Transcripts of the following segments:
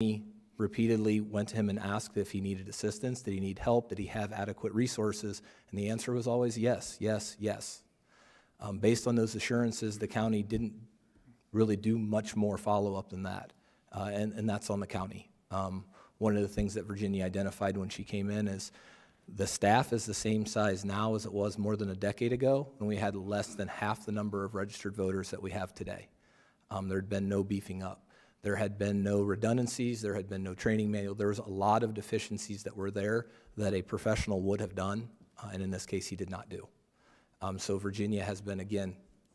He repeatedly went to him and asked if he needed assistance, did he need help, did he have adequate resources, and the answer was always yes, yes, yes. Based on those assurances, the county didn't really do much more follow-up than that, and that's on the county. One of the things that Virginia identified when she came in is the staff is the same size now as it was more than a decade ago, and we had less than half the number of registered voters that we have today. There had been no beefing up. There had been no redundancies, there had been no training manual. There was a lot of deficiencies that were there that a professional would have done, and in this case he did not do. So Virginia has been, again,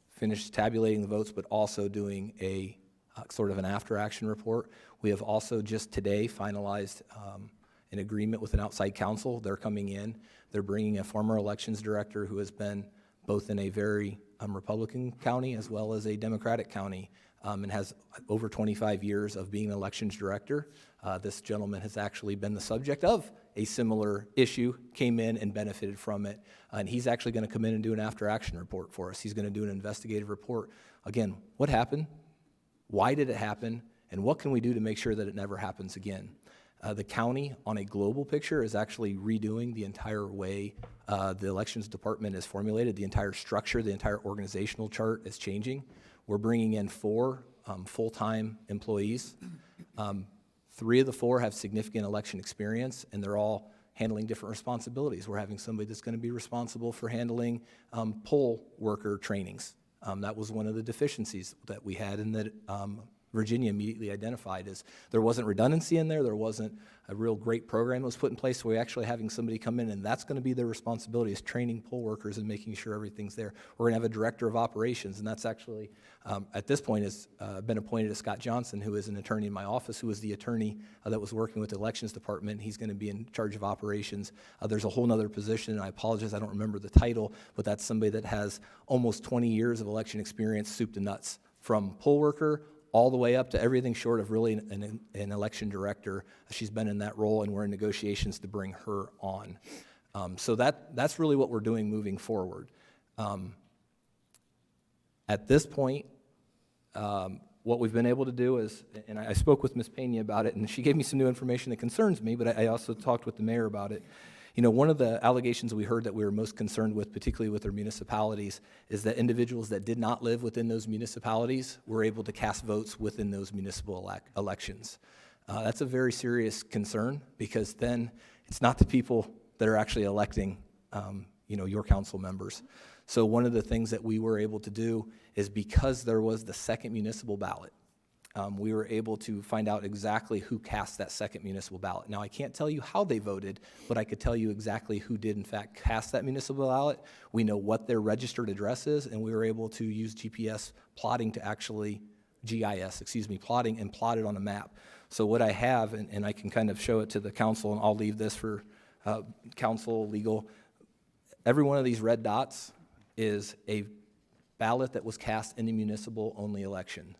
finished tabulating the votes, but also doing a sort of an after-action report. We have also just today finalized an agreement with an outside counsel. They're coming in. They're bringing a former elections director who has been both in a very Republican county as well as a Democratic county, and has over 25 years of being an elections director. This gentleman has actually been the subject of a similar issue, came in and benefited from it, and he's actually going to come in and do an after-action report for us. He's going to do an investigative report. Again, what happened? Why did it happen? And what can we do to make sure that it never happens again? The county, on a global picture, is actually redoing the entire way the elections department is formulated. The entire structure, the entire organizational chart is changing. We're bringing in 4 full-time employees. 3 of the 4 have significant election experience, and they're all handling different responsibilities. We're having somebody that's going to be responsible for handling poll worker trainings. That was one of the deficiencies that we had, and that Virginia immediately identified is there wasn't redundancy in there, there wasn't a real great program that was put in place, so we're actually having somebody come in, and that's going to be their responsibility, is training poll workers and making sure everything's there. We're going to have a director of operations, and that's actually, at this point, has been appointed to Scott Johnson, who is an attorney in my office, who was the attorney that was working with the elections department. He's going to be in charge of operations. There's a whole other position, and I apologize, I don't remember the title, but that's somebody that has almost 20 years of election experience, soup to nuts, from poll worker all the way up to everything short of really an election director. She's been in that role, and we're in negotiations to bring her on. So that's really what we're doing moving forward. At this point, what we've been able to do is, and I spoke with Ms. Pena about it, and she gave me some new information that concerns me, but I also talked with the mayor about it. You know, one of the allegations we heard that we were most concerned with, particularly with our municipalities, is that individuals that did not live within those municipalities were able to cast votes within those municipal elections. That's a very serious concern, because then it's not the people that are actually electing, you know, your council members. So one of the things that we were able to do is, because there was the second municipal ballot, we were able to find out exactly who cast that second municipal ballot. Now, I can't tell you how they voted, but I could tell you exactly who did, in fact, cast that municipal ballot. We know what their registered address is, and we were able to use GPS plotting to actually, plotting and plot it on a map. So what I have, and I can kind of show it to the council, and I'll leave this for council, legal. Every one of these red dots is a ballot that was cast in the municipal-only election.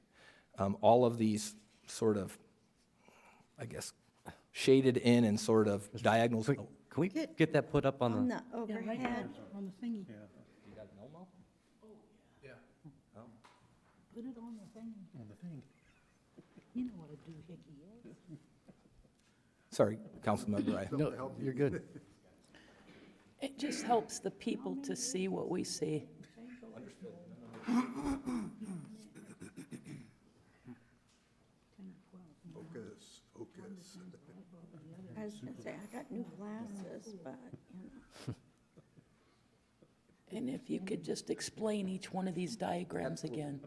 All of these sort of, I guess, shaded in and sort of diagonals. Can we get that put up on the overhead? On the thingy. You got an Elmo? Yeah. Oh. Put it on the thing. On the thing. You know what a doohickey is. Sorry, council member. No, you're good. It just helps the people to see what we see. Focus. I was gonna say, I got new glasses, but, you know. And if you could just explain each one of these diagrams again.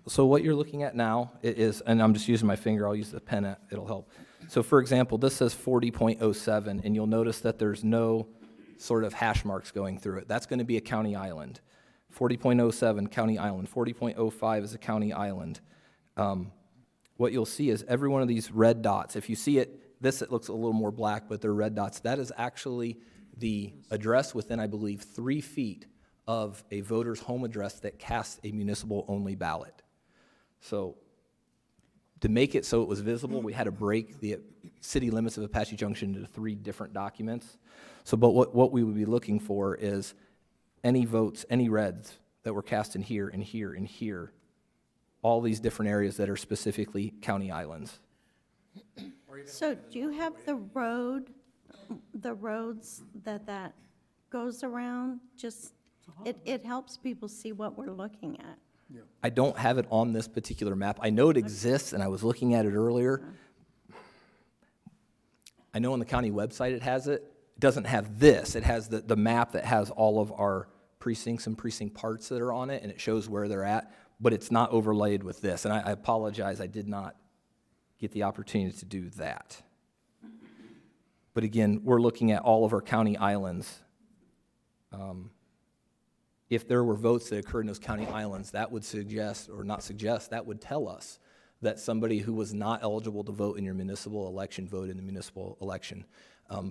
So what you're looking at now is, and I'm just using my finger, I'll use the pen, it'll help. So for example, this says 40.07, and you'll notice that there's no sort of hash marks going through it. That's going to be a county island. 40.07, county island. 40.05 is a county island. What you'll see is every one of these red dots, if you see it, it looks a little more black, but they're red dots. That is actually the address within, I believe, 3 feet of a voter's home address that casts a municipal-only ballot. So to make it so it was visible, we had to break the city limits of Apache Junction into 3 different documents. So, but what we would be looking for is any votes, any reds that were cast in here and here and here all these different areas that are specifically county islands. So do you have the roads that goes around? Just, it helps people see what we're looking at. I don't have it on this particular map. I know it exists, and I was looking at it earlier. I know on the county website it has it. It doesn't have this. It has the map that has all of our precincts and precinct parts that are on it, and it shows where they're at, but it's not overlaid with this. And I apologize, I did not get the opportunity to do that. But again, we're looking at all of our county islands. If there were votes that occurred in those county islands, that would suggest, or not suggest, that would tell us that somebody who was not eligible to vote in your municipal election voted in the municipal election.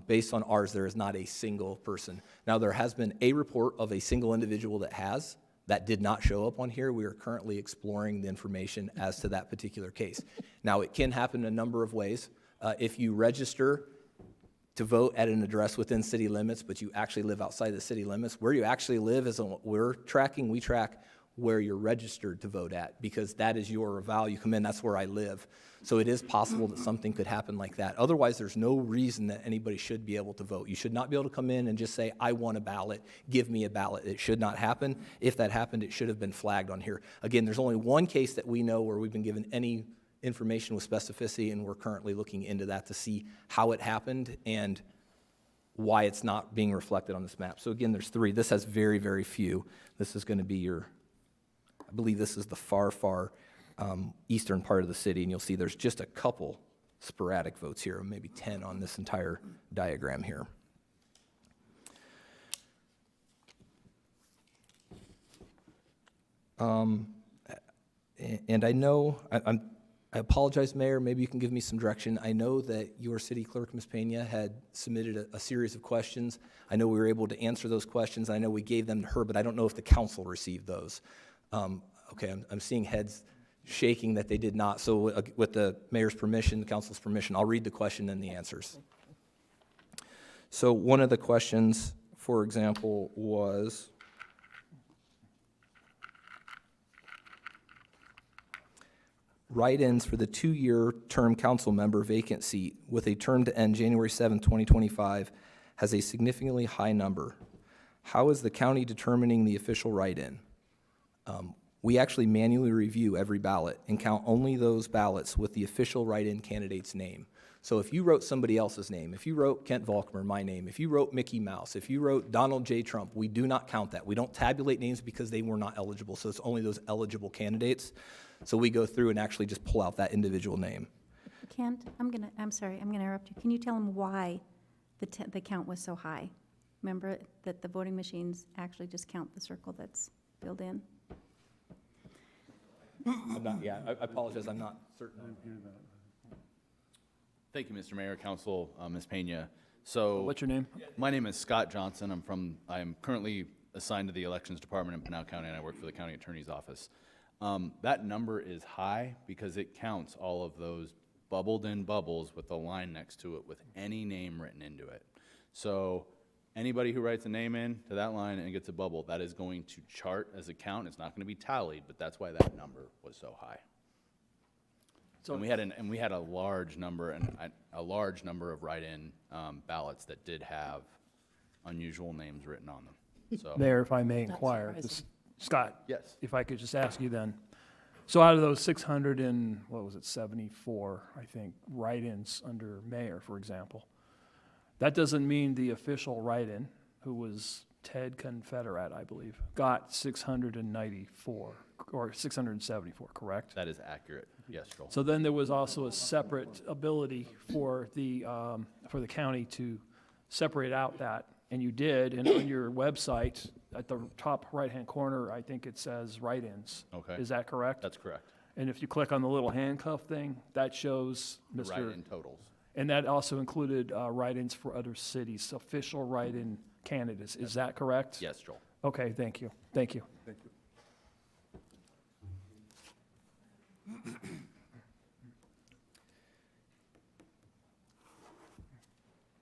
Based on ours, there is not a single person. Now, there has been a report of a single individual that did not show up on here. We are currently exploring the information as to that particular case. Now, it can happen a number of ways. If you register to vote at an address within city limits, but you actually live outside the city limits, where you actually live isn't what we're tracking. We track where you're registered to vote at, because that is your vow. You come in, that's where I live. So it is possible that something could happen like that. Otherwise, there's no reason that anybody should be able to vote. You should not be able to come in and just say, I want a ballot, give me a ballot. It should not happen. If that happened, it should have been flagged on here. Again, there's only one case that we know where we've been given any information with specificity, and we're currently looking into that to see how it happened and why it's not being reflected on this map. So again, there's 3. This has very, very few. This is going to be your, I believe this is the far eastern part of the city, and you'll see there's just a couple sporadic votes here, maybe 10 on this entire diagram here. And I know, I apologize, Mayor, maybe you can give me some direction. I know that your city clerk, Ms. Pena, had submitted a series of questions. I know we were able to answer those questions. I know we gave them to her, but I don't know if the council received those. Okay, I'm seeing heads shaking that they did not. So with the mayor's permission, the council's permission, I'll read the question and the answers. So one of the questions, for example, was, write-ins for the 2-year term council member vacant seat with a term to end January 7, 2025 has a significantly high number. How is the county determining the official write-in? We actually manually review every ballot and count only those ballots with the official write-in candidate's name. So if you wrote somebody else's name, if you wrote Kent Volkmer, my name, if you wrote Mickey Mouse, if you wrote Donald J. Trump, we do not count that. We don't tabulate names because they were not eligible, so it's only those eligible candidates. So we go through and actually just pull out that individual name. Kent, I'm sorry, I'm gonna interrupt you. Can you tell them why the count was so high? Remember that the voting machines actually just count the circle that's filled in? I apologize, I'm not certain. Thank you, Mr. Mayor, Council, Ms. Pena. So, What's your name? My name is Scott Johnson. I'm currently assigned to the Elections Department in Pinal County, and I work for the County Attorney's Office. That number is high because it counts all of those bubbled-in bubbles with a line next to it with any name written into it. So anybody who writes a name in to that line and gets a bubble, that is going to chart as a count. It's not going to be tallied, but that's why that number was so high. So And we had a large number of write-in ballots that did have unusual names written on them. So Mayor, if I may inquire, surprising. Scott? Yes. If I could just ask you then, so out of those 74, I think, write-ins under mayor, for example, that doesn't mean the official write-in, who was Ted Confederate, I believe, got 694 or 674, correct? that is accurate. Yes, Joel. So then there was also a separate ability for the county to separate out that, and you did, and on your website, at the top right-hand corner, I think it says write-ins. Okay. Is that correct? That's correct. And if you click on the little handcuff thing, that shows The Mr. write-in totals. And that also included write-ins for other cities, official write-in candidates. Is that correct? Yes, Joel. Okay, thank you. Thank you. Thank you.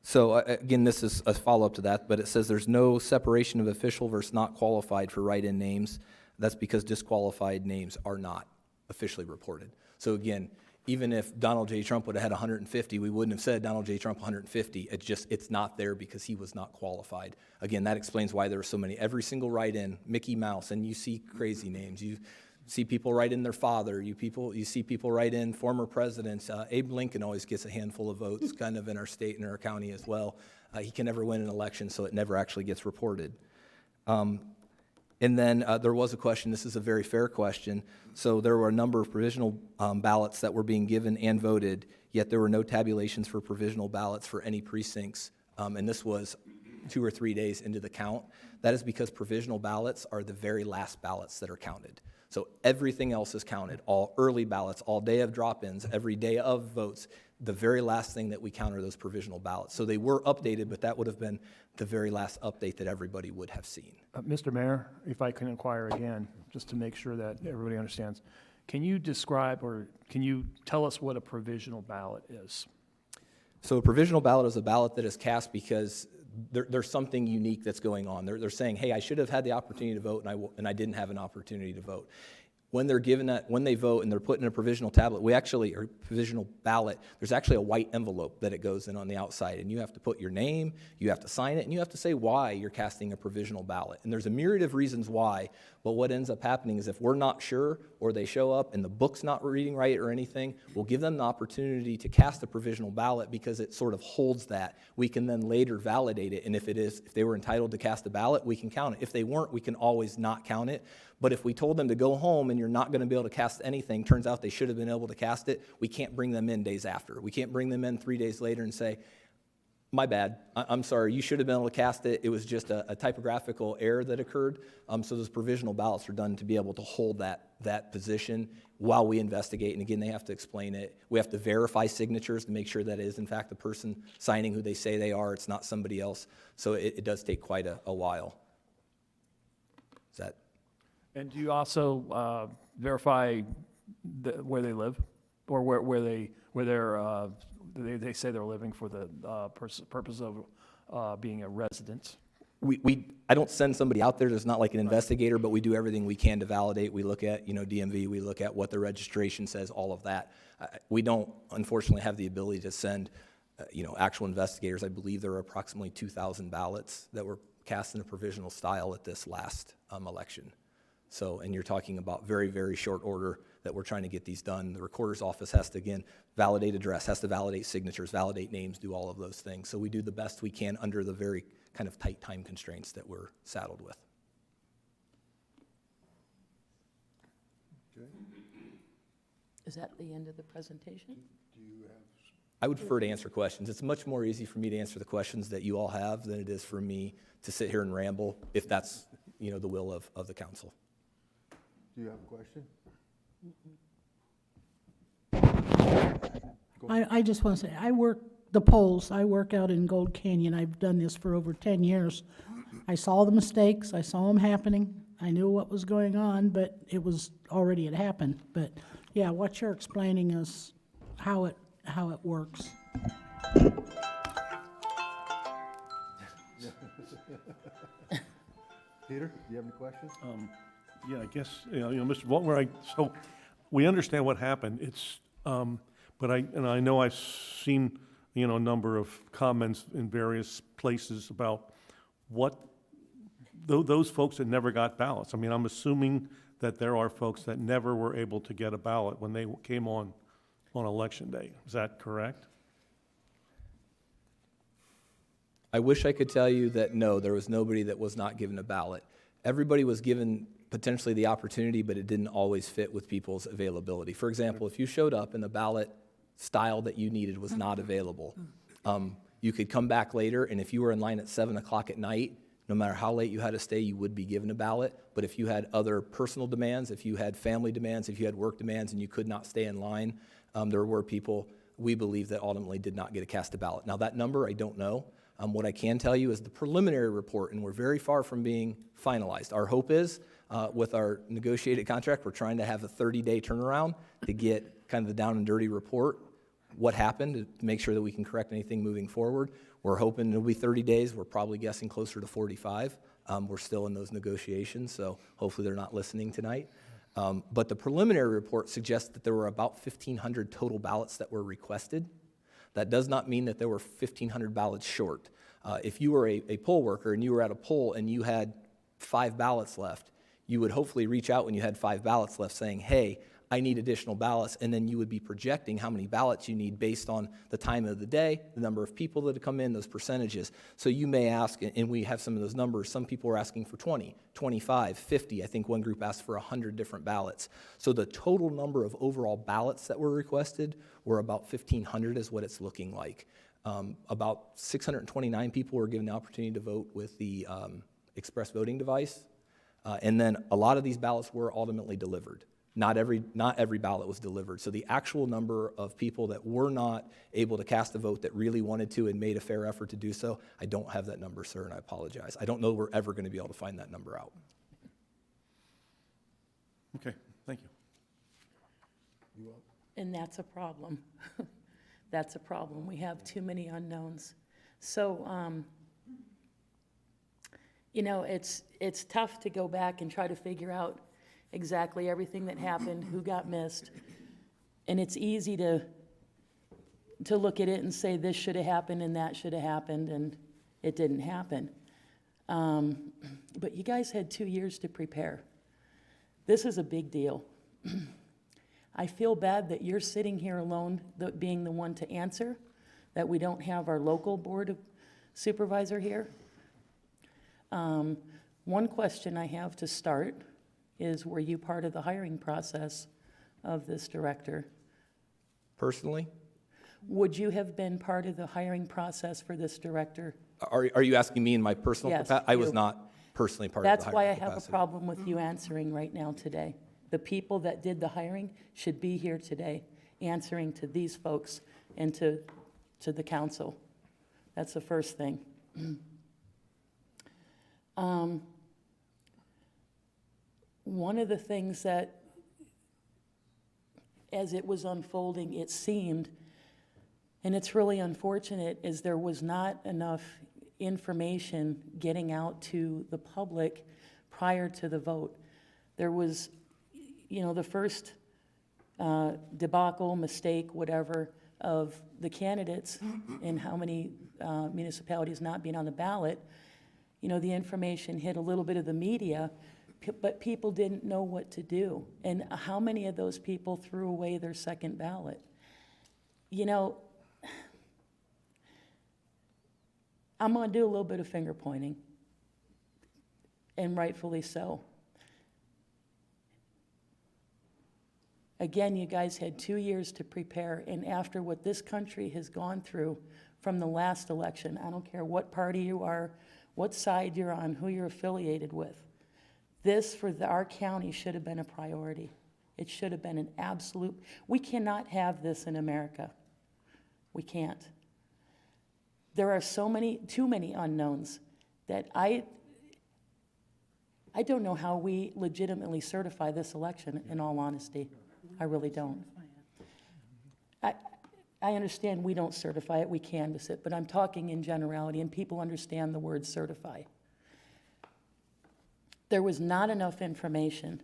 So again, this is a follow-up to that, but it says there's no separation of official versus not qualified for write-in names. That's because disqualified names are not officially reported. So again, even if Donald J. Trump would have had 150, we wouldn't have said Donald J. Trump 150. It's not there because he was not qualified. Again, that explains why there were so many. Every single write-in, Mickey Mouse, and you see crazy names. You see people write in their father. You see people write in former presidents. Abe Lincoln always gets a handful of votes, kind of in our state and our county as well. He can never win an election, so it never actually gets reported. And then there was a question, this is a very fair question. So there were a number of provisional ballots that were being given and voted, yet there were no tabulations for provisional ballots for any precincts. And this was 2 or 3 days into the count. That is because provisional ballots are the very last ballots that are counted. So everything else is counted, all early ballots, all day of drop-ins, every day of votes. The very last thing that we count are those provisional ballots. So they were updated, but that would have been the very last update that everybody would have seen. Mr. Mayor, if I can inquire again, just to make sure that everybody understands, can you describe or can you tell us what a provisional ballot is? So a provisional ballot is a ballot that is cast because there's something unique that's going on. They're saying, hey, I should have had the opportunity to vote, and I didn't have an opportunity to vote. When they're given that, when they vote and they're put in a provisional tablet, or provisional ballot, there's actually a white envelope that it goes in on the outside, and you have to put your name, you have to sign it, and you have to say why you're casting a provisional ballot. And there's a myriad of reasons why, but what ends up happening is if we're not sure, or they show up and the book's not reading right or anything, we'll give them the opportunity to cast a provisional ballot because it sort of holds that. We can then later validate it, and if they were entitled to cast a ballot, we can count it. If they weren't, we can always not count it. But if we told them to go home and you're not going to be able to cast anything, turns out they should have been able to cast it, we can't bring them in days after. We can't bring them in 3 days later and say, my bad, I'm sorry, you should have been able to cast it. It was just a typographical error that occurred. So those provisional ballots are done to be able to hold that position while we investigate. And again, they have to explain it. We have to verify signatures to make sure that it is in fact the person signing who they say they are. It's not somebody else. So it does take quite a while. Is that? And do you also verify where they live, or where they say they're living for the purpose of being a resident? I don't send somebody out there that's not like an investigator, but we do everything we can to validate. We look at, DMV, we look at what the registration says, all of that. We don't, unfortunately, have the ability to send, actual investigators. I believe there were approximately 2,000 ballots that were cast in a provisional style at this last election. So, and you're talking about very, very short order that we're trying to get these done. The recorder's office has to, again, validate address, has to validate signatures, validate names, do all of those things. So we do the best we can under the very kind of tight time constraints that we're saddled with. Okay. Is that the end of the presentation? Do you have, I would prefer to answer questions. It's much more easy for me to answer the questions that you all have than it is for me to sit here and ramble, if that's, the will of the council. do you have a question? I just want to say, I work the polls. I work out in Gold Canyon. I've done this for over 10 years. I saw the mistakes. I saw them happening. I knew what was going on, but it was already had happened. But yeah, what you're explaining is how it works. Peter, do you have any questions? Yeah, I guess, Mr. Volkmer, so we understand what happened. It's, but I know I've seen, a number of comments in various places about what those folks that never got ballots. I mean, I'm assuming that there are folks that never were able to get a ballot when they came on election day. Is that correct? I wish I could tell you that no, there was nobody that was not given a ballot. Everybody was given potentially the opportunity, but it didn't always fit with people's availability. For example, if you showed up and the ballot style that you needed was not available, you could come back later, and if you were in line at 7 o'clock at night, no matter how late you had to stay, you would be given a ballot. But if you had other personal demands, if you had family demands, if you had work demands, and you could not stay in line, there were people, we believe, that ultimately did not get to cast a ballot. Now, that number, I don't know. What I can tell you is the preliminary report, and we're very far from being finalized. Our hope is, with our negotiated contract, we're trying to have a 30-day turnaround to get kind of the down and dirty report, what happened, to make sure that we can correct anything moving forward. We're hoping it'll be 30 days. We're probably guessing closer to 45. We're still in those negotiations, so hopefully they're not listening tonight. But the preliminary report suggests that there were about 1,500 total ballots that were requested. That does not mean that there were 1,500 ballots short. If you were a poll worker and you were at a poll and you had 5 ballots left, you would hopefully reach out when you had 5 ballots left saying, hey, I need additional ballots, and then you would be projecting how many ballots you need based on the time of the day, the number of people that have come in, those percentages. So you may ask, and we have some of those numbers, some people are asking for 20, 25, 50. I think one group asked for 100 different ballots. So the total number of overall ballots that were requested were about 1,500 is what it's looking like. About 629 people were given the opportunity to vote with the express voting device. And then a lot of these ballots were ultimately delivered. Not every ballot was delivered. So the actual number of people that were not able to cast a vote that really wanted to and made a fair effort to do so, I don't have that number, sir, and I apologize. I don't know we're ever going to be able to find that number out. Okay, thank you. And that's a problem. That's a problem. We have too many unknowns. So, you know, it's tough to go back and try to figure out exactly everything that happened, who got missed. And it's easy to look at it and say this should have happened and that should have happened, and it didn't happen. But you guys had 2 years to prepare. This is a big deal. I feel bad that you're sitting here alone, being the one to answer, that we don't have our local board of supervisor here. One question I have to start is, were you part of the hiring process of this director? Personally? Would you have been part of the hiring process for this director? Are you asking me in my personal Yes, capacity? I was you. not personally part of the That's hiring why I have a capacity. problem with you answering right now today. The people that did the hiring should be here today, answering to these folks and to the council. That's the first thing. One of the things that, as it was unfolding, it seemed, and it's really unfortunate, is there was not enough information getting out to the public prior to the vote. There was, you know, the first debacle, mistake, whatever, of the candidates and how many municipalities not being on the ballot. You know, the information hit a little bit of the media, but people didn't know what to do. And how many of those people threw away their second ballot? You know, I'm going to do a little bit of finger pointing, and rightfully so. Again, you guys had 2 years to prepare, and after what this country has gone through from the last election, I don't care what party you are, what side you're on, who you're affiliated with, this for our county should have been a priority. It should have been an absolute, we cannot have this in America. We can't. There are too many unknowns that I don't know how we legitimately certify this election, in all honesty. I really don't. I understand we don't certify it, we canvass it, but I'm talking in generality, and people understand the word certify. There was not enough information.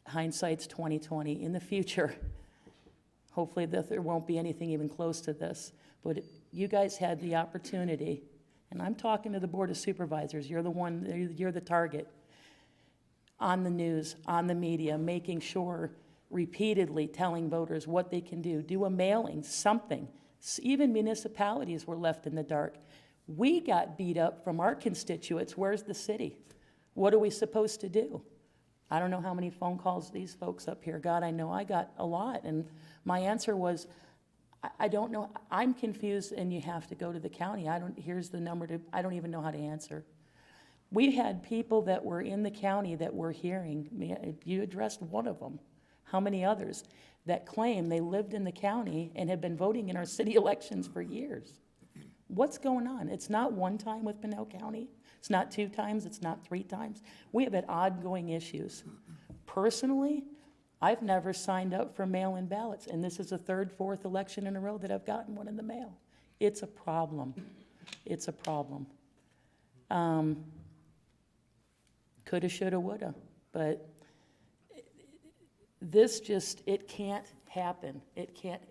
Hindsight's 20/20. In the future, hopefully there won't be anything even close to this, but you guys had the opportunity, and I'm talking to the Board of Supervisors, you're the target, on the news, on the media, making sure, repeatedly telling voters what they can do a mailing, something. Even municipalities were left in the dark. We got beat up from our constituents. Where's the city? What are we supposed to do? I don't know how many phone calls these folks up here got. I know I got a lot, and my answer was, I don't know. I'm confused, and you have to go to the county. Here's the number I don't even know how to answer. We had people that were in the county that were hearing. You addressed one of them. How many others that claim they lived in the county and have been voting in our city elections for years? What's going on? It's not one time with Pinal County. It's not 2 times. It's not 3 times. We have had ongoing issues. Personally, I've never signed up for mail-in ballots, and this is the 3rd, 4th election in a row that I've gotten one in the mail. It's a problem. It's a problem. Coulda, shoulda, woulda, but This just, it can't happen. It can't.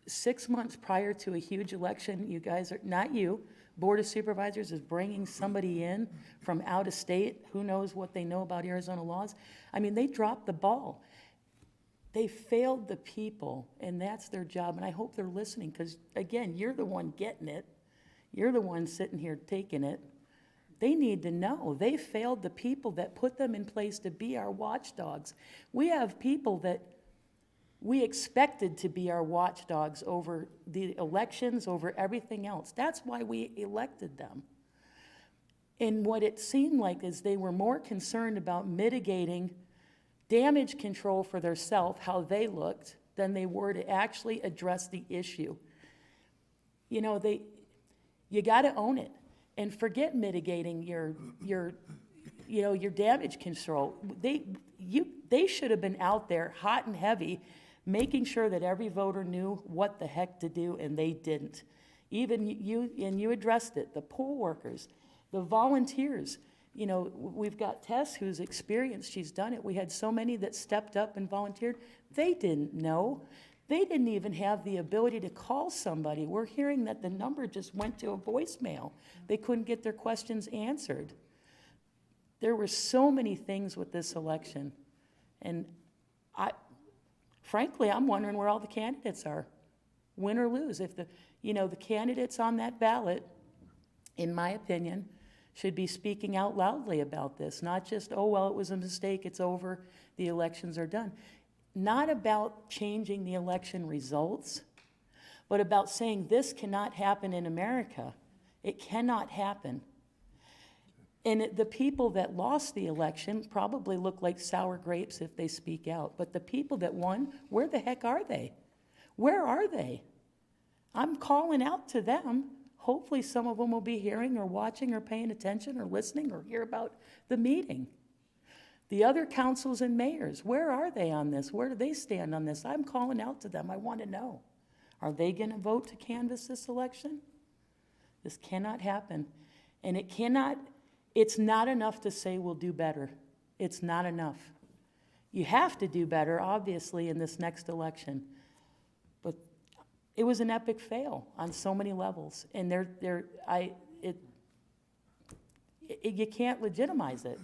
6 months prior to a huge election, you guys are, not you, Board of Supervisors is bringing somebody in from out of state, who knows what they know about Arizona laws. I mean, they dropped the ball. They failed the people, and that's their job, and I hope they're listening, because, again, you're the one getting it. You're the one sitting here taking it. They need to know. They failed the people that put them in place to be our watchdogs. We have people that we expected to be our watchdogs over the elections, over everything else. That's why we elected them. And what it seemed like is they were more concerned about mitigating damage control for theirself, how they looked, than they were to actually address the issue. You know, you gotta own it and forget mitigating your damage control. They should have been out there hot and heavy, making sure that every voter knew what the heck to do, and they didn't. Even you, and you addressed it, the poll workers, the volunteers. You know, we've got Tess, who's experienced, she's done it. We had so many that stepped up and volunteered. They didn't know. They didn't even have the ability to call somebody. We're hearing that the number just went to a voicemail. They couldn't get their questions answered. There were so many things with this election. And frankly, I'm wondering where all the candidates are, win or lose. If the candidates on that ballot, in my opinion, should be speaking out loudly about this, not just, oh, well, it was a mistake, it's over, the elections are done. Not about changing the election results, but about saying this cannot happen in America. It cannot happen. And the people that lost the election probably look like sour grapes if they speak out. But the people that won, where the heck are they? Where are they? I'm calling out to them. Hopefully some of them will be hearing or watching or paying attention or listening or hear about the meeting. The other councils and mayors, where are they on this? Where do they stand on this? I'm calling out to them. I want to know. Are they going to vote to canvass this election? This cannot happen. And it's not enough to say we'll do better. It's not enough. You have to do better, obviously, in this next election. But it was an epic fail on so many levels. And you can't legitimize it.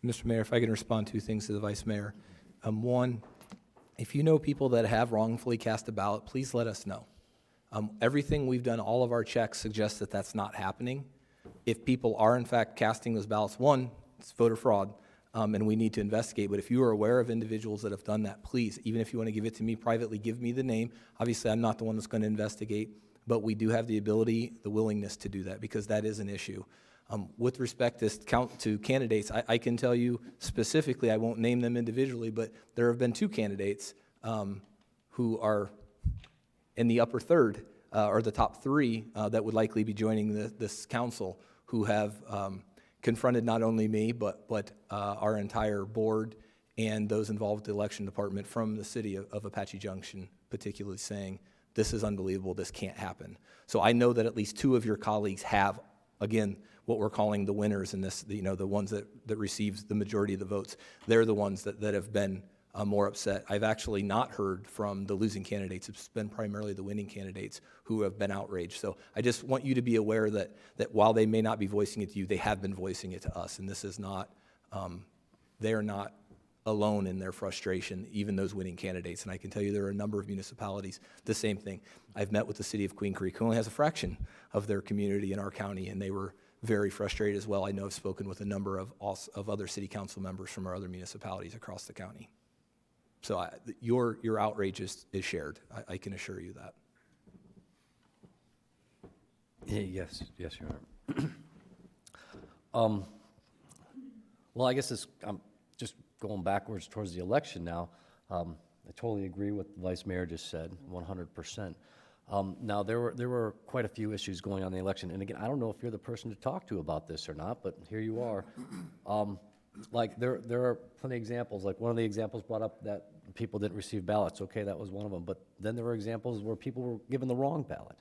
Mr. Mayor, if I can respond to 2 things to the Vice Mayor. One, if you know people that have wrongfully cast a ballot, please let us know. Everything we've done, all of our checks suggest that that's not happening. If people are in fact casting those ballots, one, it's voter fraud, and we need to investigate. But if you are aware of individuals that have done that, please, even if you want to give it to me privately, give me the name. Obviously, I'm not the one that's going to investigate, but we do have the ability, the willingness to do that, because that is an issue. With respect to candidates, I can tell you specifically, I won't name them individually, but there have been 2 candidates who are in the upper third, or the top 3, that would likely be joining this council, who have confronted not only me, but our entire board and those involved with the election department from the city of Apache Junction, particularly saying, this is unbelievable, this can't happen. So I know that at least 2 of your colleagues have, again, what we're calling the winners in this, the ones that receives the majority of the votes. They're the ones that have been more upset. I've actually not heard from the losing candidates. It's been primarily the winning candidates who have been outraged. So I just want you to be aware that while they may not be voicing it to you, they have been voicing it to us. And this is not, they're not alone in their frustration, even those winning candidates. And I can tell you there are a number of municipalities, the same thing. I've met with the city of Queen Creek, who only has a fraction of their community in our county, and they were very frustrated as well. I know I've spoken with a number of other city council members from our other municipalities across the county. So your outrage is shared. I can assure you that. Yes, Your Honor. Well, I guess I'm just going backwards towards the election now. I totally agree with the Vice Mayor just said, 100%. Now, there were quite a few issues going on in the election, and again, I don't know if you're the person to talk to about this or not, but here you are. Like, there are plenty of examples. Like, one of the examples brought up that people didn't receive ballots. Okay, that was one of them. But then there were examples where people were given the wrong ballot.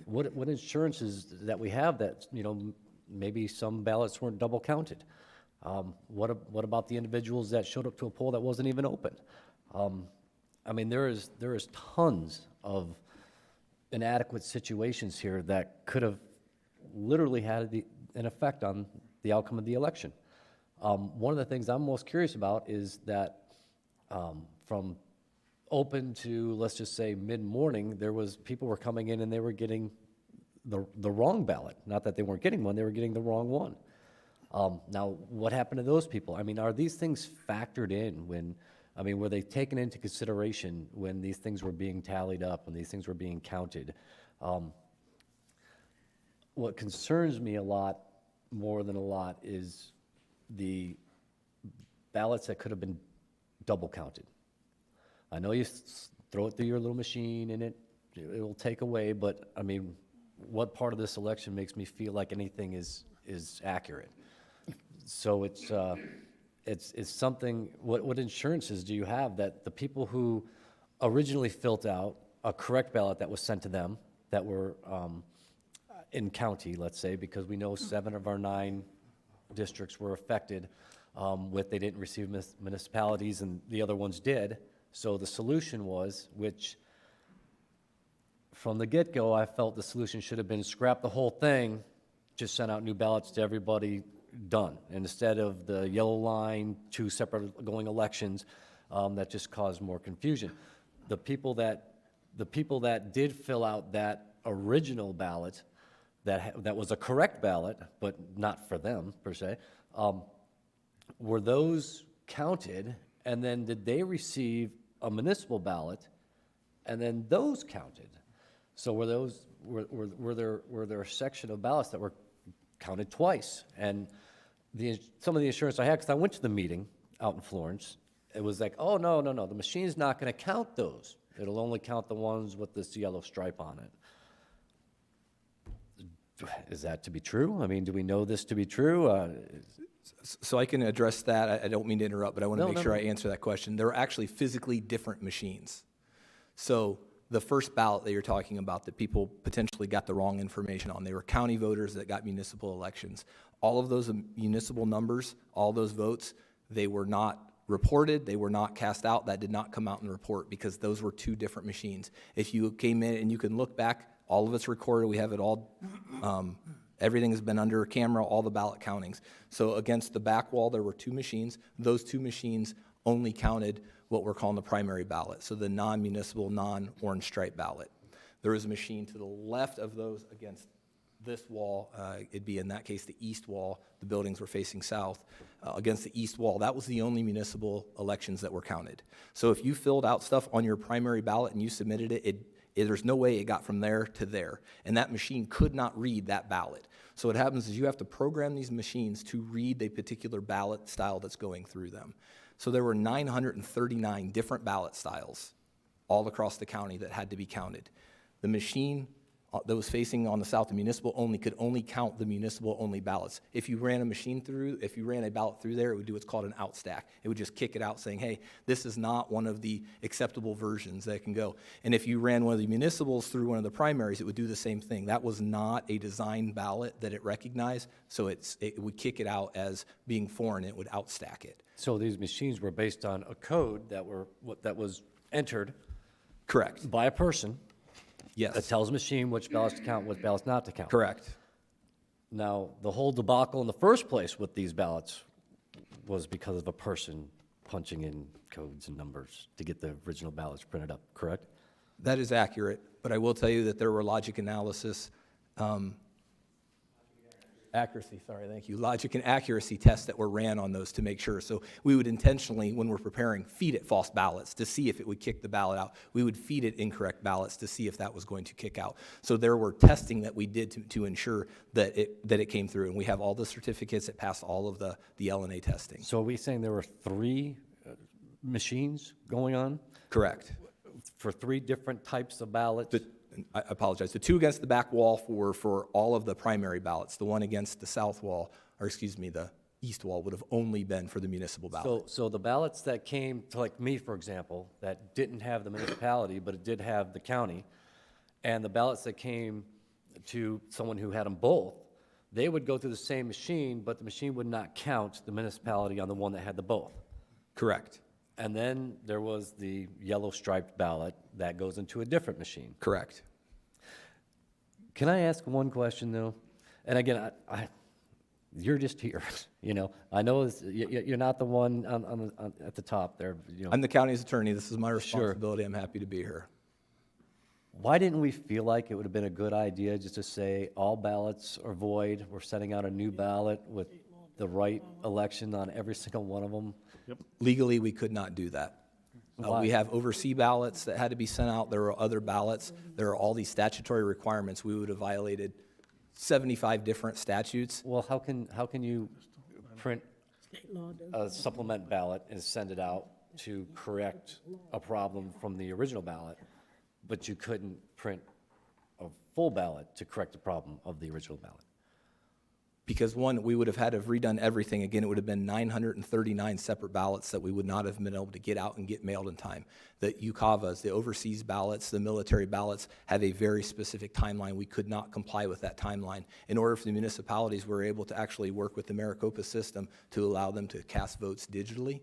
What insurance is that we have that, maybe some ballots weren't double counted? What about the individuals that showed up to a poll that wasn't even open? I mean, there is tons of inadequate situations here that could have literally had an effect on the outcome of the election. One of the things I'm most curious about is that from open to, let's just say, mid-morning, people were coming in and they were getting the wrong ballot. Not that they weren't getting one, they were getting the wrong one. Now, what happened to those people? I mean, are these things factored in were they taken into consideration when these things were being tallied up, when these things were being counted? What concerns me a lot, more than a lot, is the ballots that could have been double counted. I know you throw it through your little machine and it will take away, but I mean, what part of this election makes me feel like anything is accurate? So it's something, what insurances do you have that the people who originally filled out a correct ballot that was sent to them, that were in county, let's say, because we know 7 of our 9 districts were affected they didn't receive municipalities and the other ones did. So the solution was, which from the get-go, I felt the solution should have been scrap the whole thing, just send out new ballots to everybody, done. And instead of the yellow line, 2 separate going elections, that just caused more confusion. The people that did fill out that original ballot, that was a correct ballot, but not for them per se, were those counted, and then did they receive a municipal ballot, and then those counted? So were there a section of ballots that were counted twice? And some of the insurance I had, because I went to the meeting out in Florence, it was like, oh, no, the machine's not going to count those. It'll only count the ones with this yellow stripe on it. Is that to be true? I mean, do we know this to be true? So I can address that. I don't mean to interrupt, but I want to make sure no. I answer that question. There are actually physically different machines. So the first ballot that you're talking about that people potentially got the wrong information on, they were county voters that got municipal elections. All of those municipal numbers, all those votes, they were not reported, they were not cast out. That did not come out in the report because those were 2 different machines. If you came in and you can look back, all of it's recorded. We have it all. Everything has been under camera, all the ballot countings. So against the back wall, there were 2 machines. Those 2 machines only counted what we're calling the primary ballot, so the non-municipal, non-orange stripe ballot. There is a machine to the left of those against this wall. It'd be, in that case, the east wall. The buildings were facing south. Against the east wall, that was the only municipal elections that were counted. So if you filled out stuff on your primary ballot and you submitted it, there's no way it got from there to there, and that machine could not read that ballot. So what happens is you have to program these machines to read a particular ballot style that's going through them. So there were 939 different ballot styles all across the county that had to be counted. The machine that was facing on the south, the municipal only, could only count the municipal only ballots. If you ran a ballot through there, it would do what's called an outstack. It would just kick it out saying, hey, this is not one of the acceptable versions that can go. And if you ran one of the municipals through one of the primaries, it would do the same thing. That was not a designed ballot that it recognized, so it would kick it out as being foreign, and it would outstack it. So these machines were based on a code that was entered. Correct. By a person. Yes. That tells the machine which ballots to count, which ballots not to count. Correct. Now, the whole debacle in the first place with these ballots was because of a person punching in codes and numbers to get the original ballots printed up, correct? That is accurate, but I will tell you that there were logic and accuracy tests that were ran on those to make sure. So we would intentionally, when we're preparing, feed it false ballots to see if it would kick the ballot out. We would feed it incorrect ballots to see if that was going to kick out. So there were testing that we did to ensure that it came through, and we have all the certificates that passed all of the LNA testing. So are we saying there were 3 machines going on? Correct. For 3 different types of ballots? I apologize. The 2 against the back wall were for all of the primary ballots. The one against the south wall, the east wall, would have only been for the municipal ballot. So the ballots that came to, like me, for example, that didn't have the municipality, but it did have the county, and the ballots that came to someone who had them both, they would go through the same machine, but the machine would not count the municipality on the one that had the both. Correct, And then there was the yellow striped ballot that goes into a different machine. correct. Can I ask one question, though? And again, you're just here, you know? I know you're not the one at the top there, you know? I'm the county's attorney. This is my responsibility. I'm happy to be here. Why didn't we feel like it would have been a good idea just to say all ballots are void, we're sending out a new ballot with the right election on every single one of them? Legally, we could not do that. Why? We have overseas ballots that had to be sent out. There are other ballots. There are all these statutory requirements. We would have violated 75 different statutes. Well, how can you print a supplement ballot and send it out to correct a problem from the original ballot, but you couldn't print a full ballot to correct the problem of the original ballot? Because one, we would have had to have redone everything. Again, it would have been 939 separate ballots that we would not have been able to get out and get mailed in time. The UCAVAs, the overseas ballots, the military ballots have a very specific timeline. We could not comply with that timeline. In order for the municipalities, we were able to actually work with the Maricopa system to allow them to cast votes digitally.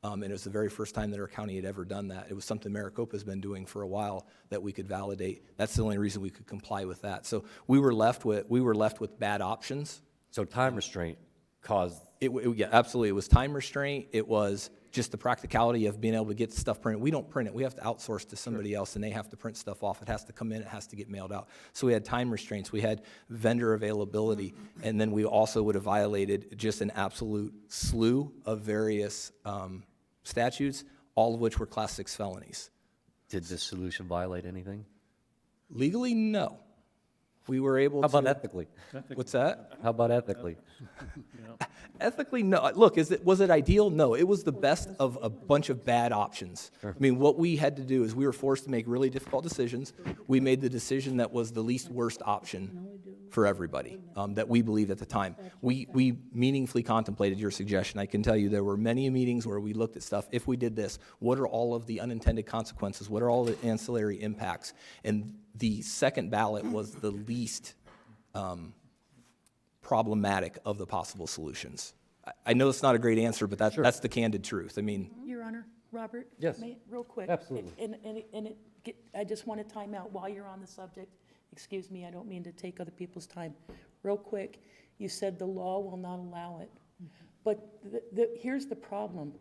And it was the very first time that our county had ever done that. It was something Maricopa's been doing for a while that we could validate. That's the only reason we could comply with that. So we were left with bad options. So time restraint caused, Yeah, absolutely. It was time restraint. It was just the practicality of being able to get stuff printed. We don't print it. We have to outsource to somebody else, and they have to print stuff off. It has to come in. It has to get mailed out. So we had time restraints. We had vendor availability, and then we also would have violated just an absolute slew of various statutes, all of which were Class 6 felonies. did this solution violate anything? Legally, no. We were able How to. about ethically? What's that? How about ethically? Ethically, no. Look, was it ideal? No. It was the best of a bunch of bad options. Sure. I mean, what we had to do is we were forced to make really difficult decisions. We made the decision that was the least worst option for everybody that we believed at the time. We meaningfully contemplated your suggestion. I can tell you there were many meetings where we looked at stuff. If we did this, what are all of the unintended consequences? What are all the ancillary impacts? And the second ballot was the least problematic of the possible solutions. I know it's not a great answer, but that's the candid truth. I mean, Your Honor, Robert? Yes. Real quick. Absolutely. I just want to time out while you're on the subject. Excuse me, I don't mean to take other people's time. Real quick, you said the law will not allow it. But here's the problem.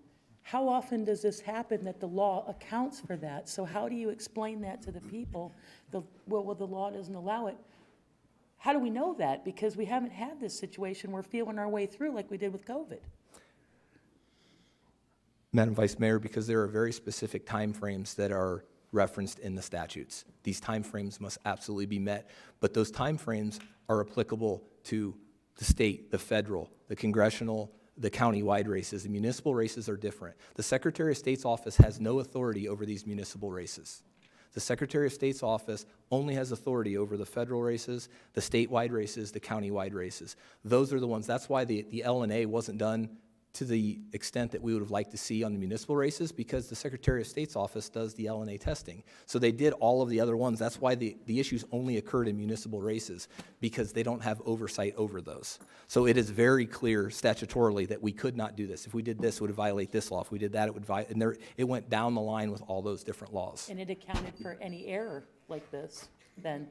How often does this happen that the law accounts for that? So how do you explain that to the people? Well, the law doesn't allow it. How do we know that? Because we haven't had this situation. We're feeling our way through like we did with COVID. Madam Vice Mayor, because there are very specific timeframes that are referenced in the statutes. These timeframes must absolutely be met, but those timeframes are applicable to the state, the federal, the congressional, the county-wide races. The municipal races are different. The Secretary of State's office has no authority over these municipal races. The Secretary of State's office only has authority over the federal races, the statewide races, the county-wide races. Those are the ones. That's why the LNA wasn't done to the extent that we would have liked to see on the municipal races, because the Secretary of State's office does the LNA testing. So they did all of the other ones. That's why the issues only occurred in municipal races, because they don't have oversight over those. So it is very clear statutorily that we could not do this. If we did this, it would violate this law. If we did that, it would violate, and it went down the line with all those different laws. And it accounted for any error like this then.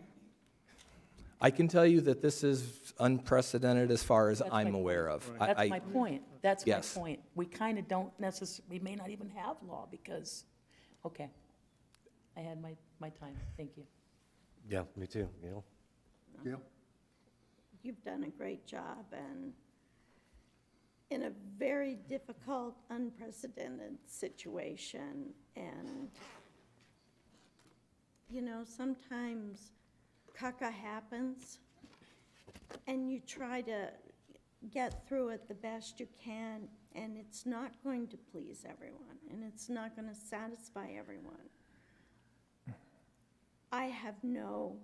I can tell you that this is unprecedented as far as That's I'm my aware of. That's my point. That's my Yes. point. We kind of don't necessarily, we may not even have law because, okay. I had my time. Thank you. Yeah, me too, Gail. Gail? You've done a great job, and in a very difficult, unprecedented situation, and, you know, sometimes caca happens, and you try to get through it the best you can, and it's not going to please everyone, and it's not going to satisfy everyone. I have no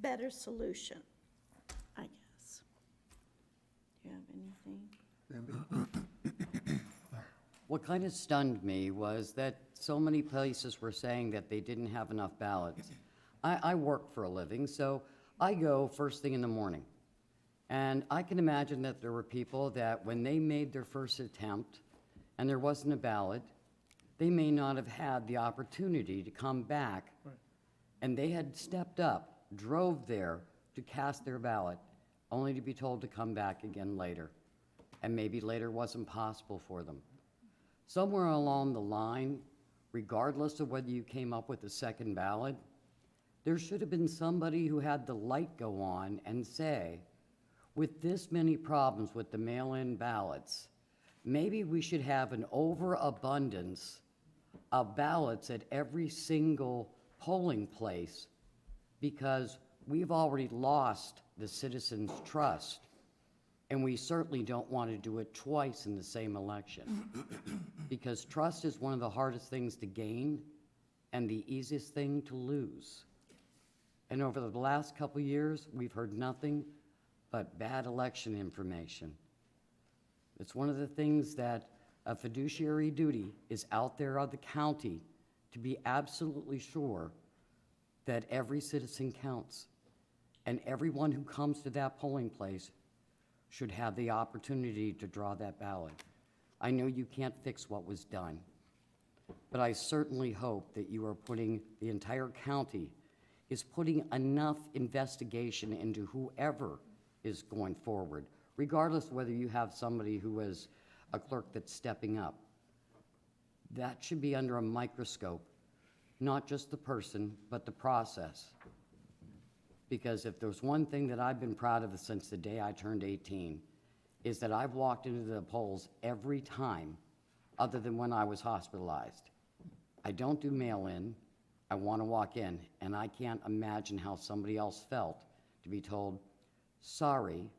better solution, I guess. Do you have anything? What kind of stunned me was that so many places were saying that they didn't have enough ballots. I work for a living, so I go first thing in the morning. And I can imagine that there were people that when they made their first attempt and there wasn't a ballot, they may not have had the opportunity to come back. And they had stepped up, drove there to cast their ballot, only to be told to come back again later. And maybe later wasn't possible for them. Somewhere along the line, regardless of whether you came up with a second ballot, there should have been somebody who had the light go on and say, with this many problems with the mail-in ballots, maybe we should have an overabundance of ballots at every single polling place because we've already lost the citizens' trust, and we certainly don't want to do it twice in the same election. Because trust is one of the hardest things to gain and the easiest thing to lose. And over the last couple of years, we've heard nothing but bad election information. It's one of the things that a fiduciary duty is out there on the county to be absolutely sure that every citizen counts. And everyone who comes to that polling place should have the opportunity to draw that ballot. I know you can't fix what was done, but I certainly hope that you are putting, the entire county is putting enough investigation into whoever is going forward, regardless of whether you have somebody who is a clerk that's stepping up. That should be under a microscope, not just the person, but the process. Because if there's one thing that I've been proud of since the day I turned 18, is that I've walked into the polls every time, other than when I was hospitalized. I don't do mail-in, I want to walk in, and I can't imagine how somebody else felt to be told, sorry,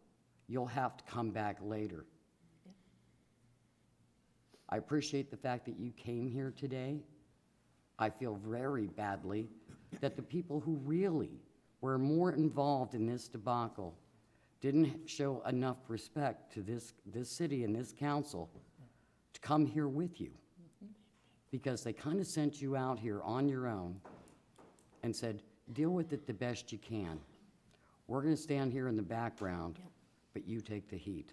you'll have to come back later. I appreciate the fact that you came here today. I feel very badly that the people who really were more involved in this debacle didn't show enough respect to this city and this council to come here with you. Because they kind of sent you out here on your own and said, deal with it the best you can. We're going to stand here in the background, but you take the heat.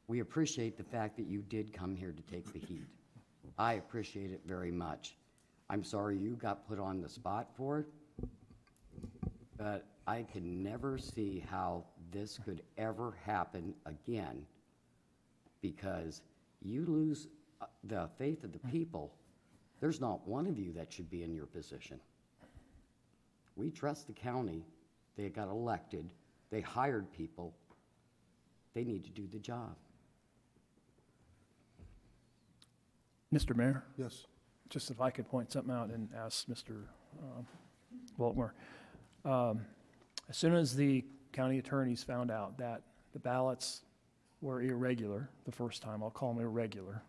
We appreciate the fact that you did come here to take the heat. I appreciate it very much. I'm sorry you got put on the spot for it, but I can never see how this could ever happen again, because you lose the faith of the people. There's not one of you that should be in your position. We trust the county. They got elected. They hired people. They need to do the job. Mr. Mayor, Yes. just if I could point something out and ask Mr. Waltmer. As soon as the county attorneys found out that the ballots were irregular, the first time, I'll call them irregular,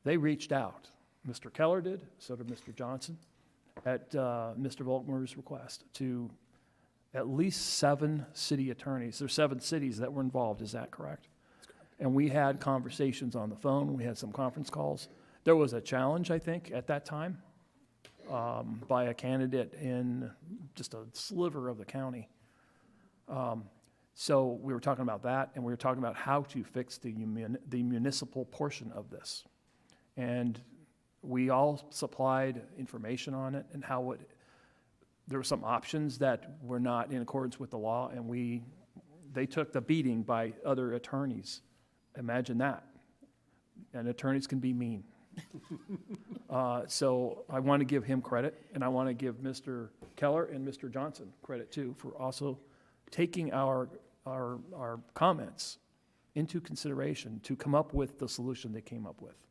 they reached out. Mr. Keller did, so did Mr. Johnson, at Mr. Volkmer's request, to at least 7 city attorneys. There's 7 cities that were involved, is that correct? And we had conversations on the phone, we had some conference calls. There was a challenge, I think, at that time, by a candidate in just a sliver of the county. So we were talking about that, and we were talking about how to fix the municipal portion of this. And we all supplied information on it and how there were some options that were not in accordance with the law, and they took the beating by other attorneys. Imagine that. And attorneys can be mean. So I want to give him credit, and I want to give Mr. Keller and Mr. Johnson credit too for also taking our comments into consideration to come up with the solution they came up with.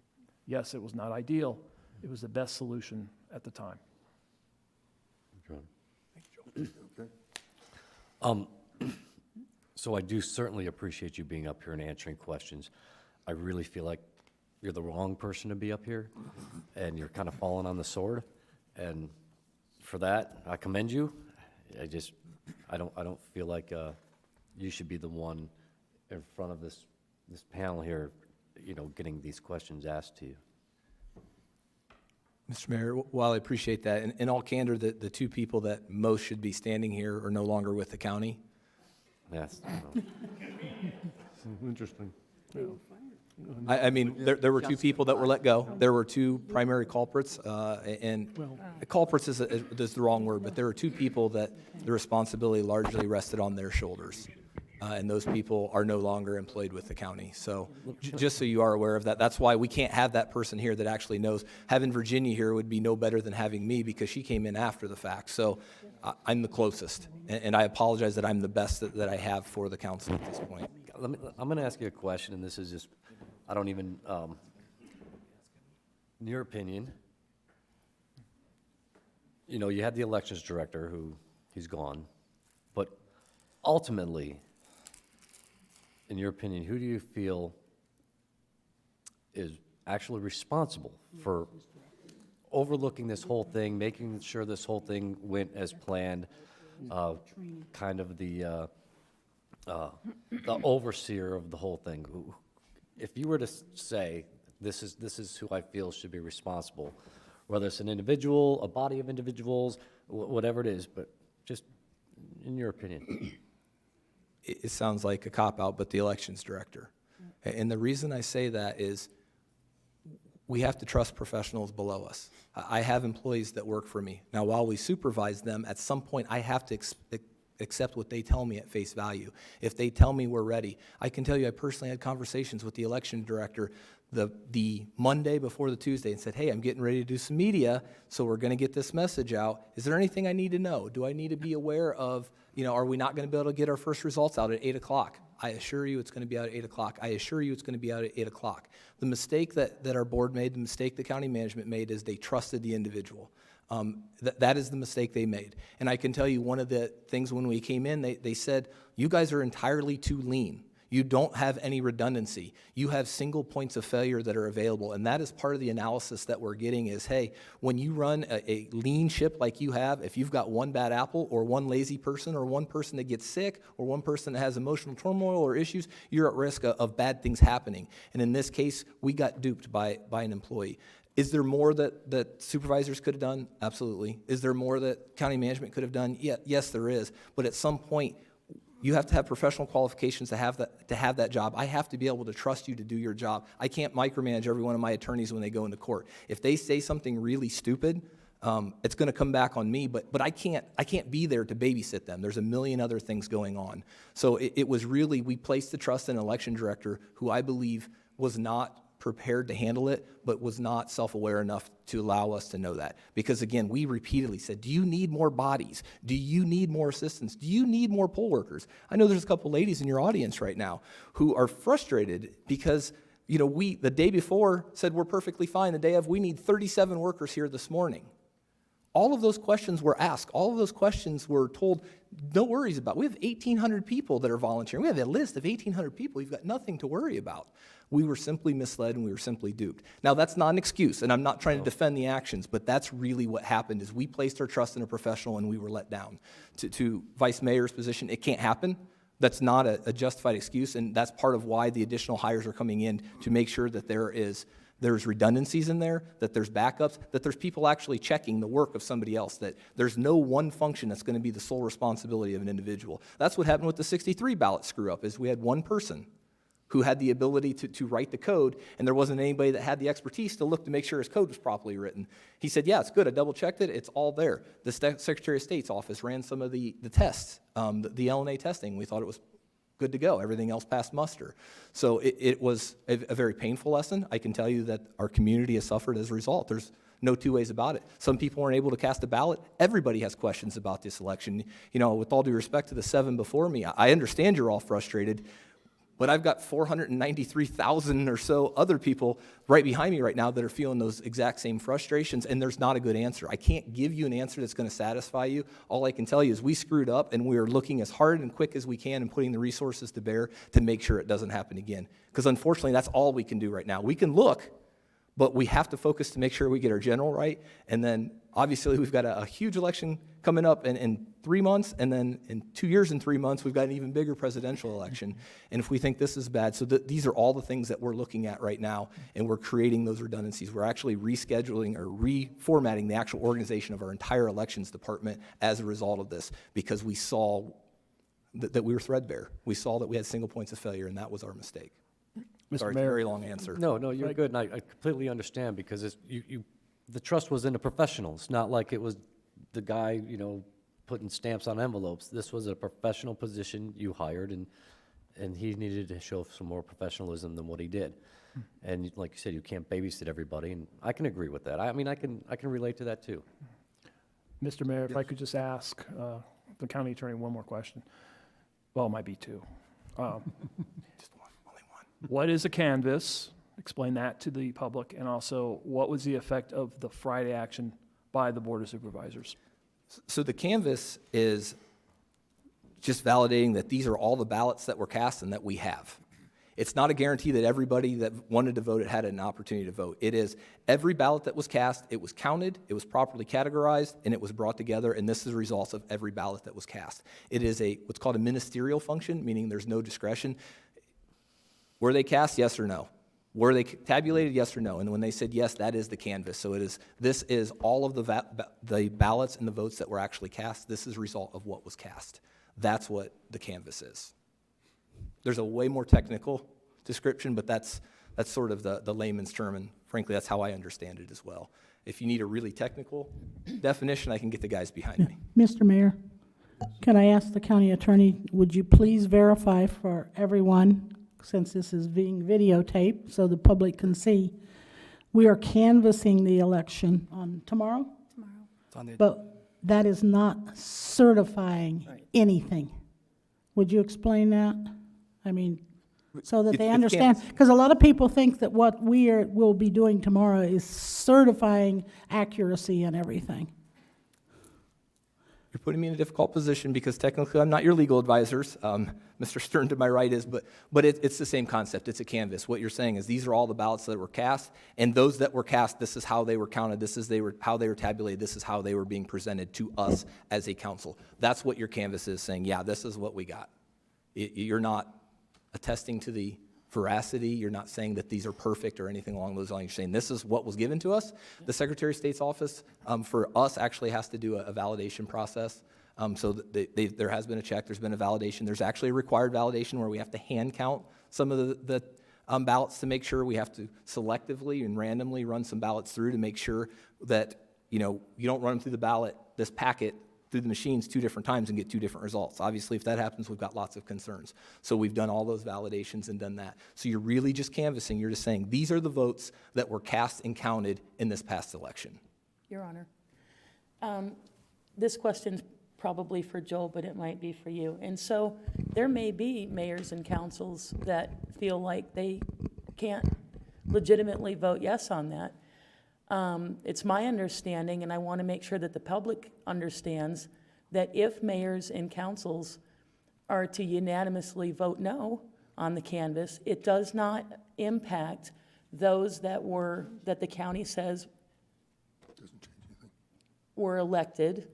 Yes, it was not ideal. It was the best solution at the time. Okay. So I do certainly appreciate you being up here and answering questions. I really feel like you're the wrong person to be up here, and you're kind of falling on the sword. And for that, I commend you. I don't feel like you should be the one in front of this panel here, getting these questions asked to you. Mr. Mayor, while I appreciate that, in all candor, the 2 people that most should be standing here are no longer with the county. Yes. Interesting. I mean, there were two people that were let go. There were two primary culprits, and culprits is the wrong word, but there were two people that the responsibility largely rested on their shoulders. And those people are no longer employed with the county. So just so you are aware of that, that's why we can't have that person here that actually knows. Having Virginia here would be no better than having me because she came in after the fact. So I'm the closest, and I apologize that I'm the best that I have for the council at this point. I'm going to ask you a question, and this is just, I don't even, in your opinion, you know, you had the elections director who, he's gone, but ultimately, in your opinion, who do you feel is actually responsible for overlooking this whole thing, making sure this whole thing went as planned, kind of the overseer of the whole thing? If you were to say, this is who I feel should be responsible, whether it's an individual, a body of individuals, whatever it is, but just in your opinion. It sounds like a cop-out, but the elections director. And the reason I say that is we have to trust professionals below us. I have employees that work for me. Now, while we supervise them, at some point I have to accept what they tell me at face value. If they tell me we're ready, I can tell you I personally had conversations with the election director the Monday before the Tuesday and said, hey, I'm getting ready to do some media, so we're going to get this message out. Is there anything I need to know? Do I need to be aware of, you know, are we not going to be able to get our first results out at 8 o'clock? I assure you it's going to be out at 8 o'clock. I assure you it's going to be out at 8 o'clock. The mistake that our board made, the mistake the county management made is they trusted the individual. That is the mistake they made. And I can tell you one of the things when we came in, they said, you guys are entirely too lean. You don't have any redundancy. You have single points of failure that are available. And that is part of the analysis that we're getting is, hey, when you run a lean ship like you have, if you've got one bad apple or one lazy person or one person that gets sick or one person that has emotional turmoil or issues, you're at risk of bad things happening. And in this case, we got duped by an employee. Is there more that supervisors could have done? Absolutely. Is there more that county management could have done? Yeah, yes, there is. But at some point, you have to have professional qualifications to have that job. I have to be able to trust you to do your job. I can't micromanage every one of my attorneys when they go into court. If they say something really stupid, it's going to come back on me. But I can't be there to babysit them. There's a million other things going on. So it was really, we placed the trust in an election director who I believe was not prepared to handle it, but was not self-aware enough to allow us to know that. Because again, we repeatedly said, do you need more bodies? Do you need more assistance? Do you need more poll workers? I know there's a couple ladies in your audience right now who are frustrated because, you know, we, the day before, said we're perfectly fine. The day of, we need 37 workers here this morning. All of those questions were asked. All of those questions were told, no worries about. We have 1,800 people that are volunteering. We have a list of 1,800 people. You've got nothing to worry about. We were simply misled and we were simply duped. Now, that's not an excuse, and I'm not trying to defend the actions, but that's really what happened is we placed our trust in a professional and we were let down. To Vice Mayor's position, it can't happen. That's not a justified excuse, and that's part of why the additional hires are coming in to make sure that there's redundancies in there, that there's backups, that there's people actually checking the work of somebody else, that there's no one function that's going to be the sole responsibility of an individual. That's what happened with the 63 ballot screw-up, is we had one person who had the ability to write the code, and there wasn't anybody that had the expertise to look to make sure his code was properly written. He said, yeah, it's good. I double-checked it. It's all there. The Secretary of State's office ran some of the tests, the LNA testing. We thought it was good to go. Everything else passed muster. So it was a very painful lesson. I can tell you that our community has suffered as a result. There's no two ways about it. Some people weren't able to cast a ballot. Everybody has questions about this election. You know, with all due respect to the 7 before me, I understand you're all frustrated, but I've got 493,000 or so other people right behind me right now that are feeling those exact same frustrations, and there's not a good answer. I can't give you an answer that's going to satisfy you. All I can tell you is we screwed up, and we are looking as hard and quick as we can and putting the resources to bear to make sure it doesn't happen again. Because unfortunately, that's all we can do right now. We can look, but we have to focus to make sure we get our general right, and then obviously we've got a huge election coming up in 3 months, and then in 2 years and 3 months, we've got an even bigger presidential election. And if we think this is bad, so these are all the things that we're looking at right now, and we're creating those redundancies. We're actually rescheduling or reformatting the actual organization of our entire elections department as a result of this, because we saw that we were threadbare. We saw that we had single points of failure, and that was our mistake. Mr. Sorry, Mayor. very long answer. No, no, you're good, and I completely understand, because the trust was in the professionals, not like it was the guy, putting stamps on envelopes. This was a professional position you hired, and he needed to show some more professionalism than what he did. And like you said, you can't babysit everybody, and I can agree with that. I mean, I can relate to that too. Mr. Mayor, if I could just ask the county attorney one more question. Well, it might be two. Just one, only one. What is a canvas? Explain that to the public. And also, what was the effect of the Friday action by the Board of Supervisors? So the canvas is just validating that these are all the ballots that were cast and that we have. It's not a guarantee that everybody that wanted to vote had an opportunity to vote. It is every ballot that was cast, it was counted, it was properly categorized, and it was brought together, and this is the results of every ballot that was cast. It is what's called a ministerial function, meaning there's no discretion. Were they cast, yes or no? Were they tabulated, yes or no? And when they said yes, that is the canvas. So this is all of the ballots and the votes that were actually cast. This is a result of what was cast. That's what the canvas is. There's a way more technical description, but that's sort of the layman's term, and frankly, that's how I understand it as well. If you need a really technical definition, I can get the guys behind me. Mr. Mayor, can I ask the county attorney, would you please verify for everyone, since this is being videotaped so the public can see, we are canvassing the election on tomorrow? Tomorrow. But that is not certifying anything. Would you explain that? I mean, so that It they can't- understand, because a lot of people think that what will be doing tomorrow is certifying accuracy and everything. You're putting me in a difficult position because technically I'm not your legal advisors. Mr. Stern to my right is, but it's the same concept. It's a canvas. What you're saying is these are all the ballots that were cast, and those that were cast, this is how they were counted, this is how they were tabulated, this is how they were being presented to us as a council. That's what your canvas is saying, yeah, this is what we got. You're not attesting to the veracity. You're not saying that these are perfect or anything along those lines. You're saying this is what was given to us. The Secretary of State's office, for us, actually has to do a validation process. So there has been a check. There's been a validation. There's actually a required validation where we have to hand count some of the ballots to make sure. We have to selectively and randomly run some ballots through to make sure that, you don't run them through the ballot, this packet, through the machines 2 different times and get 2 different results. Obviously, if that happens, we've got lots of concerns. So we've done all those validations and done that. So you're really just canvassing. You're just saying, these are the votes that were cast and counted in this past election. Your Honor. This question's probably for Joel, but it might be for you. And so there may be mayors and councils that feel like they can't legitimately vote yes on that. It's my understanding, and I want to make sure that the public understands, that if mayors and councils are to unanimously vote no on the canvas, it does not impact those that the county says were elected.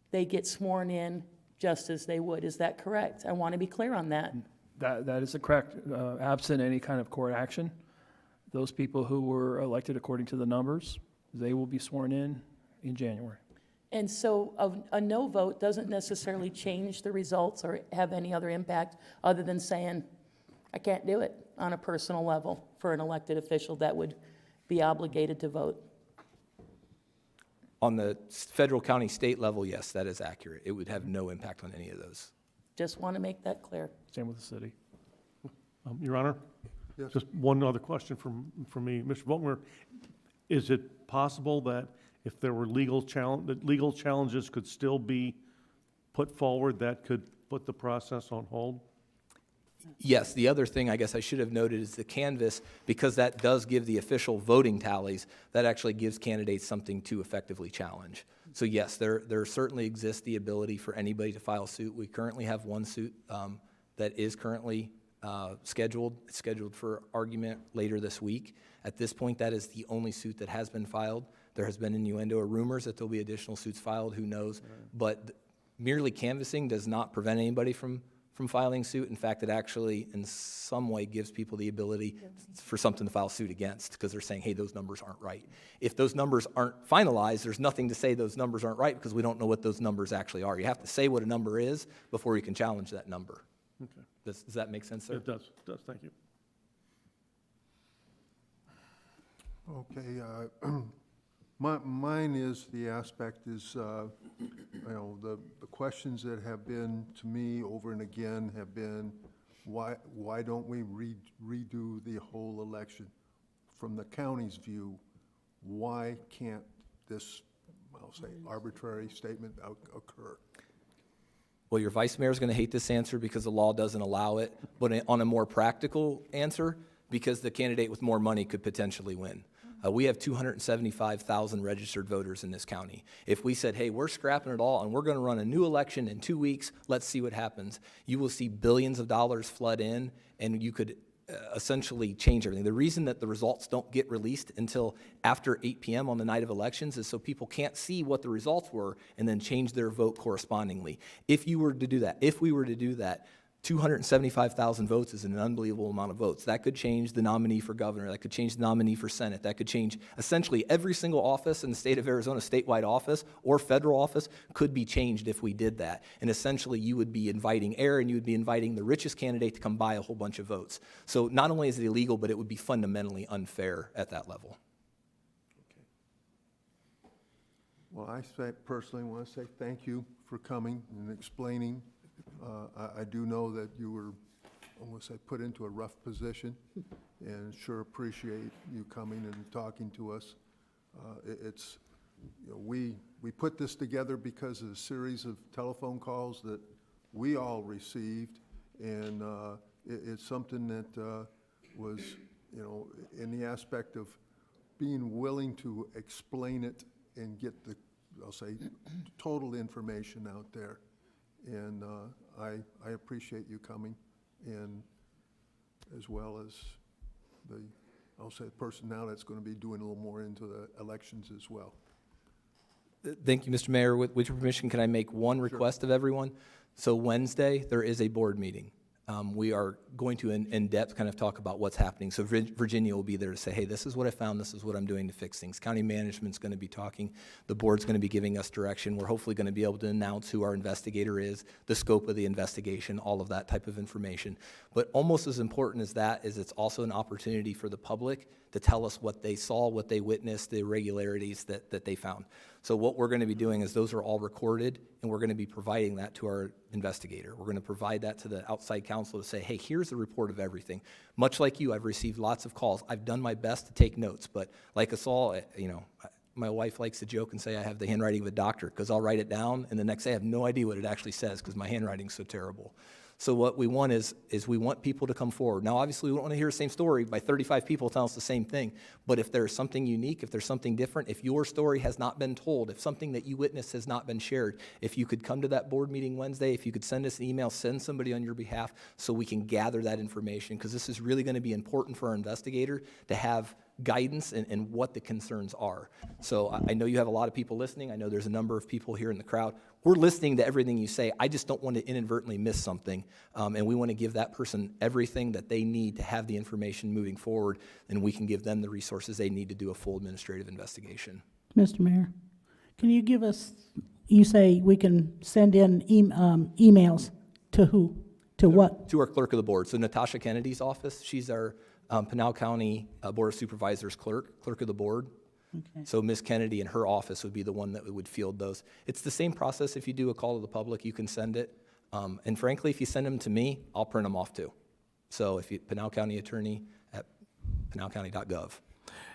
They get sworn in just as they would. Is that correct? I want to be clear on that. That is correct. Absent any kind of court action, those people who were elected according to the numbers, they will be sworn in January. And so a no vote doesn't necessarily change the results or have any other impact other than saying, I can't do it on a personal level for an elected official that would be obligated to vote. On the federal, county, state level, yes, that is accurate. It would have no impact on any of those. Just want to make that clear. Same with the city. Your Honor? Yes. Just one other question from me. Mr. Volkmer, is it possible that if there were legal challenges could still be put forward that could put the process on hold? Yes, the other thing I guess I should have noted is the canvas, because that does give the official voting tallies, that actually gives candidates something to effectively challenge. So yes, there certainly exists the ability for anybody to file suit. We currently have one suit that is currently scheduled. It's scheduled for argument later this week. At this point, that is the only suit that has been filed. There has been innuendo or rumors that there'll be additional suits filed, who knows? But merely canvassing does not prevent anybody from from filing suit. In fact, it actually, in some way, gives people the ability for something to file suit against, because they're saying, hey, those numbers aren't right. If those numbers aren't finalized, there's nothing to say those numbers aren't right, because we don't know what those numbers actually are. You have to say what a number is before you can challenge that number. Okay. Does that make sense, sir? It does, thank you. Okay, mine is, the aspect is, you know, the questions that have been to me over and again have been, why don't we redo the whole election? From the county's view, why can't this, I'll say, arbitrary statement occur? Well, your vice mayor is going to hate this answer because the law doesn't allow it, but on a more practical answer, because the candidate with more money could potentially win. We have 275,000 registered voters in this county. If we said, hey, we're scrapping it all and we're going to run a new election in 2 weeks, let's see what happens, you will see billions of dollars flood in, and you could essentially change everything. The reason that the results don't get released until after 8 p.m. on the night of elections is so people can't see what the results were and then change their vote correspondingly. If you were to do that, if we were to do that, 275,000 votes is an unbelievable amount of votes. That could change the nominee for governor. That could change the nominee for Senate. That could change essentially every single office in the state of Arizona, statewide office or federal office, could be changed if we did that. And essentially you would be inviting error, and you would be inviting the richest candidate to come buy a whole bunch of votes. So not only is it illegal, but it would be fundamentally unfair at that level. Well, I personally want to say thank you for coming and explaining. I do know that you were, I want to say, put into a rough position, and sure appreciate you coming and talking to us. It's, you know, we put this together because of a series of telephone calls that we all received, and it's something that was, you know, in the aspect of being willing to explain it and get the, I'll say, total information out there. And I appreciate you coming, and as well as the, I'll say, the person now that's going to be doing a little more into the elections as well. Thank you, Mr. Mayor. With your permission, can I make one request of everyone? So Wednesday, there is a board meeting. We are going to in depth kind of talk about what's happening. So Virginia will be there to say, hey, this is what I found, this is what I'm doing to fix things. County management's going to be talking. The board's going to be giving us direction. We're hopefully going to be able to announce who our investigator is, the scope of the investigation, all of that type of information. But almost as important as that is it's also an opportunity for the public to tell us what they saw, what they witnessed, the irregularities that they found. So what we're going to be doing is those are all recorded, and we're going to be providing that to our investigator. We're going to provide that to the outside counsel to say, hey, here's the report of everything. Much like you, I've received lots of calls. I've done my best to take notes, but like us all, you know, my wife likes to joke and say I have the handwriting of a doctor, because I'll write it down, and the next day I have no idea what it actually says because my handwriting's so terrible. So what we want is we want people to come forward. Now, obviously, we don't want to hear the same story by 35 people telling us the same thing. But if there's something unique, if there's something different, if your story has not been told, if something that you witnessed has not been shared, if you could come to that board meeting Wednesday, if you could send us an email, send somebody on your behalf so we can gather that information, because this is really going to be important for our investigator to have guidance and what the concerns are. So I know you have a lot of people listening. I know there's a number of people here in the crowd. We're listening to everything you say. I just don't want to inadvertently miss something. And we want to give that person everything that they need to have the information moving forward, and we can give them the resources they need to do a full administrative investigation. Mr. Mayor, can you give us, you say we can send in emails to who? To what? To our clerk of the board. So Natasha Kennedy's office, she's our Pinal County Board of Supervisors clerk of the board. Okay. So Ms. Kennedy and her office would be the one that would field those. It's the same process if you do a call to the public, you can send it. And frankly, if you send them to me, I'll print them off too. So if you, Pinal County Attorney at pinalcounty.gov.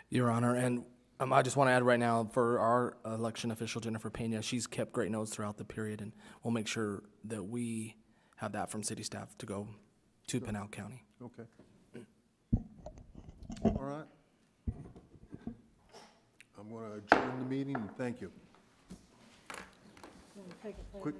Your Honor, and I just want to add right now, for our election official, Jennifer Pena, she's kept great notes throughout the period, and we'll make sure that we have that from city staff to go to Pinal County. Okay. All right. I'm going to adjourn the meeting, and thank you. Quick.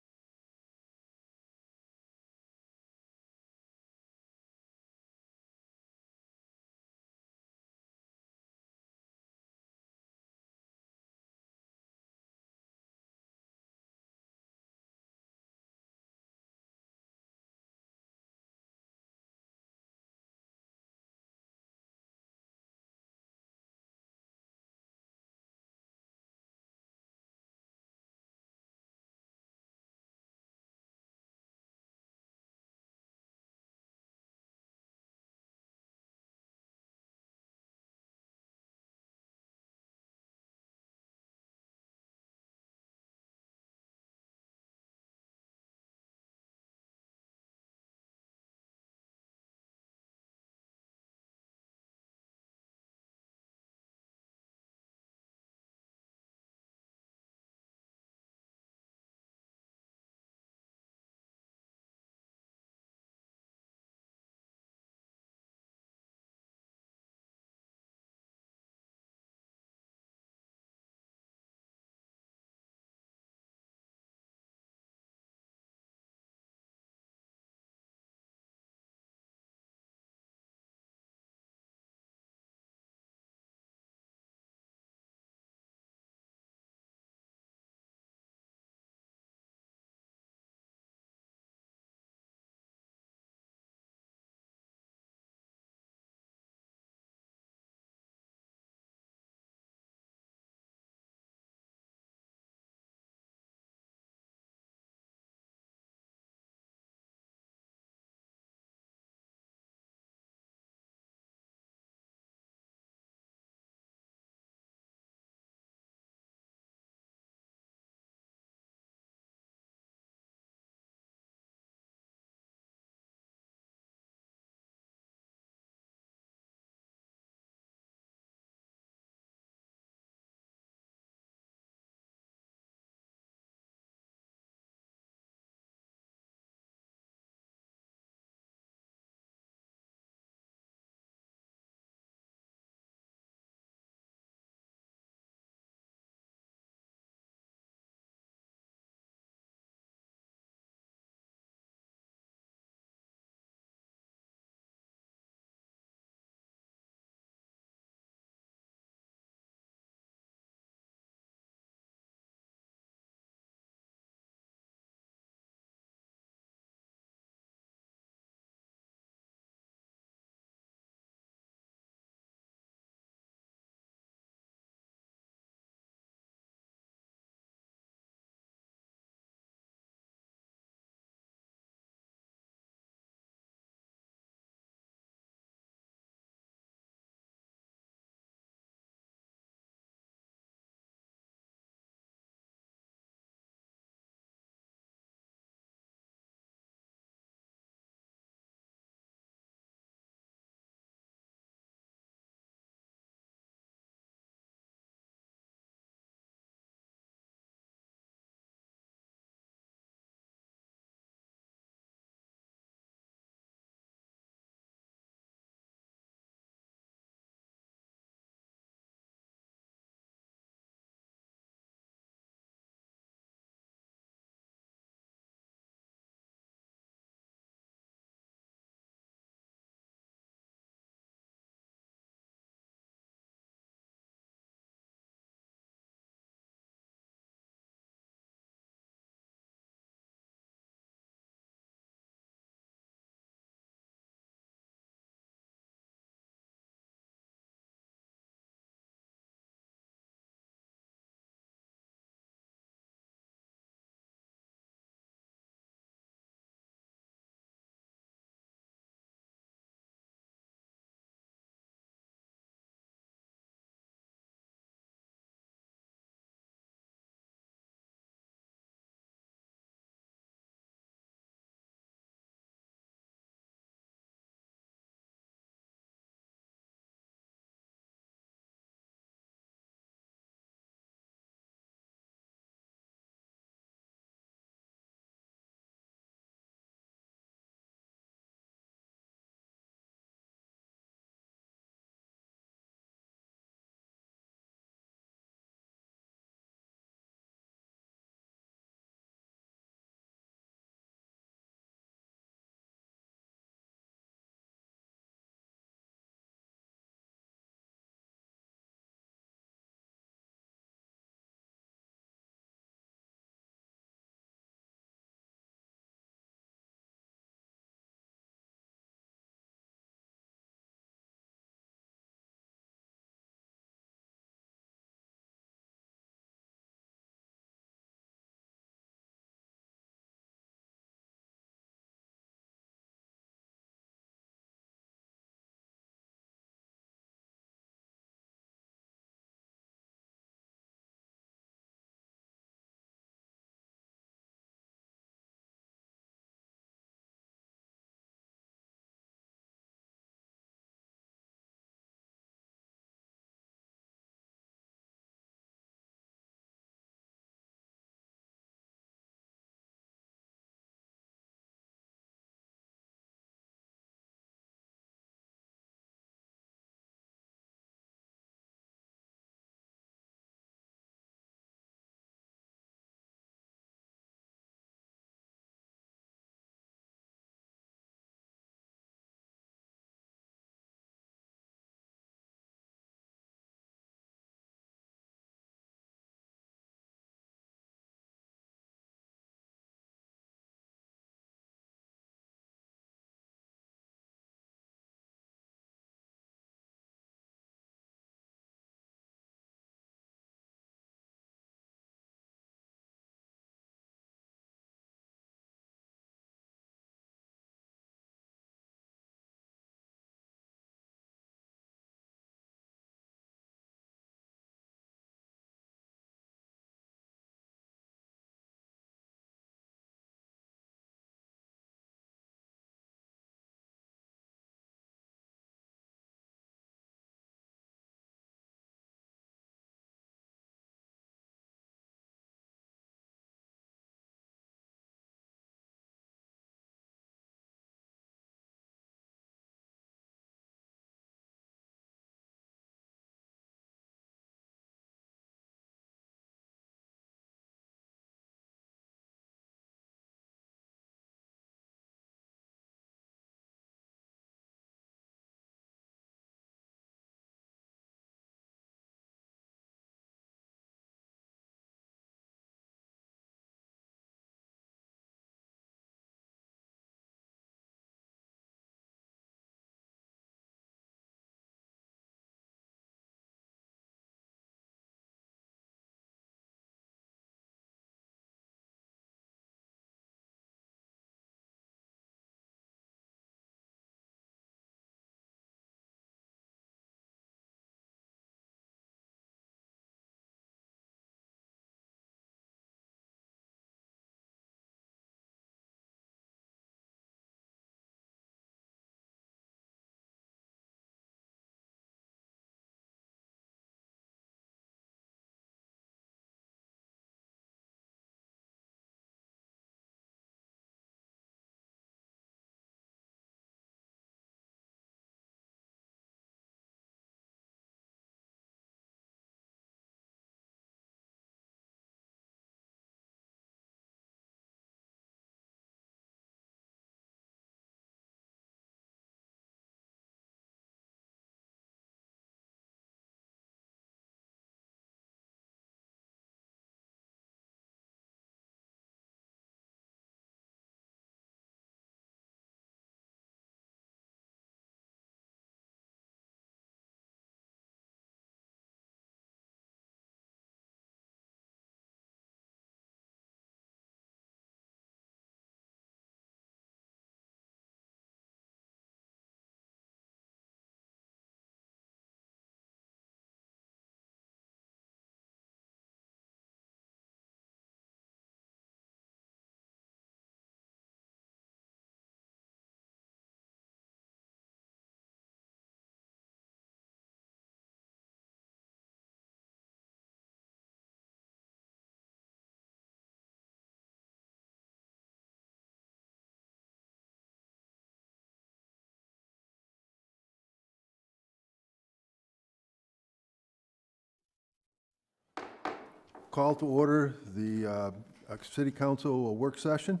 call to order the City Council work session.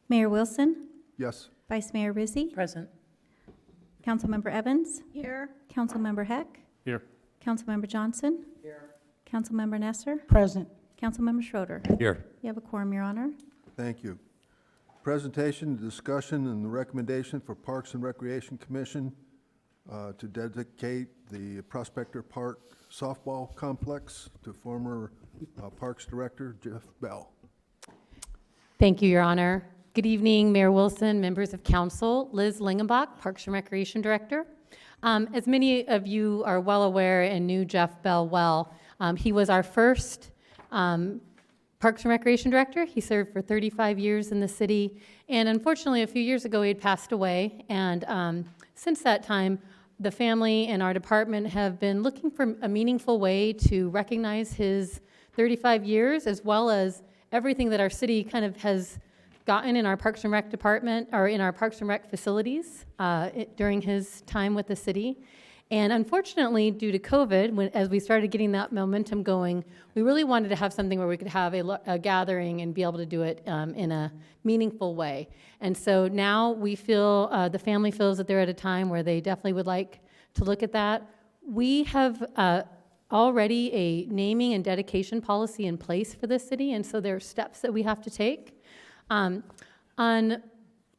Mayor Wilson, Yes. Vice Mayor Rizzi, Present. Councilmember Evans, Here, Councilmember Heck, Here. Councilmember Johnson. Councilmember Nesser, Present. Councilmember Schroeder. Here. You have a quorum, Your Honor. Thank you. Presentation, discussion, and the recommendation for Parks and Recreation Commission to dedicate the Prospector Park softball complex to former Parks Director Jeff Bell. Thank you, Your Honor. Good evening, Mayor Wilson, members of council, Liz Lingenbach, Parks and Recreation Director. As many of you are well aware and knew Jeff Bell well, he was our first Parks and Recreation Director. He served for 35 years in the city, and unfortunately, a few years ago, he had passed away, and since that time, the family and our department have been looking for a meaningful way to recognize his 35 years, as well as everything that our city kind of has gotten in our Parks and Rec department, or in our Parks and Rec facilities during his time with the city. And unfortunately, due to COVID, as we started getting that momentum going, we really wanted to have something where we could have a gathering and be able to do it in a meaningful way. And so now we feel, the family feels that they're at a time where they definitely would like to look at that. We have already a naming and dedication policy in place for this city, and so there are steps that we have to take.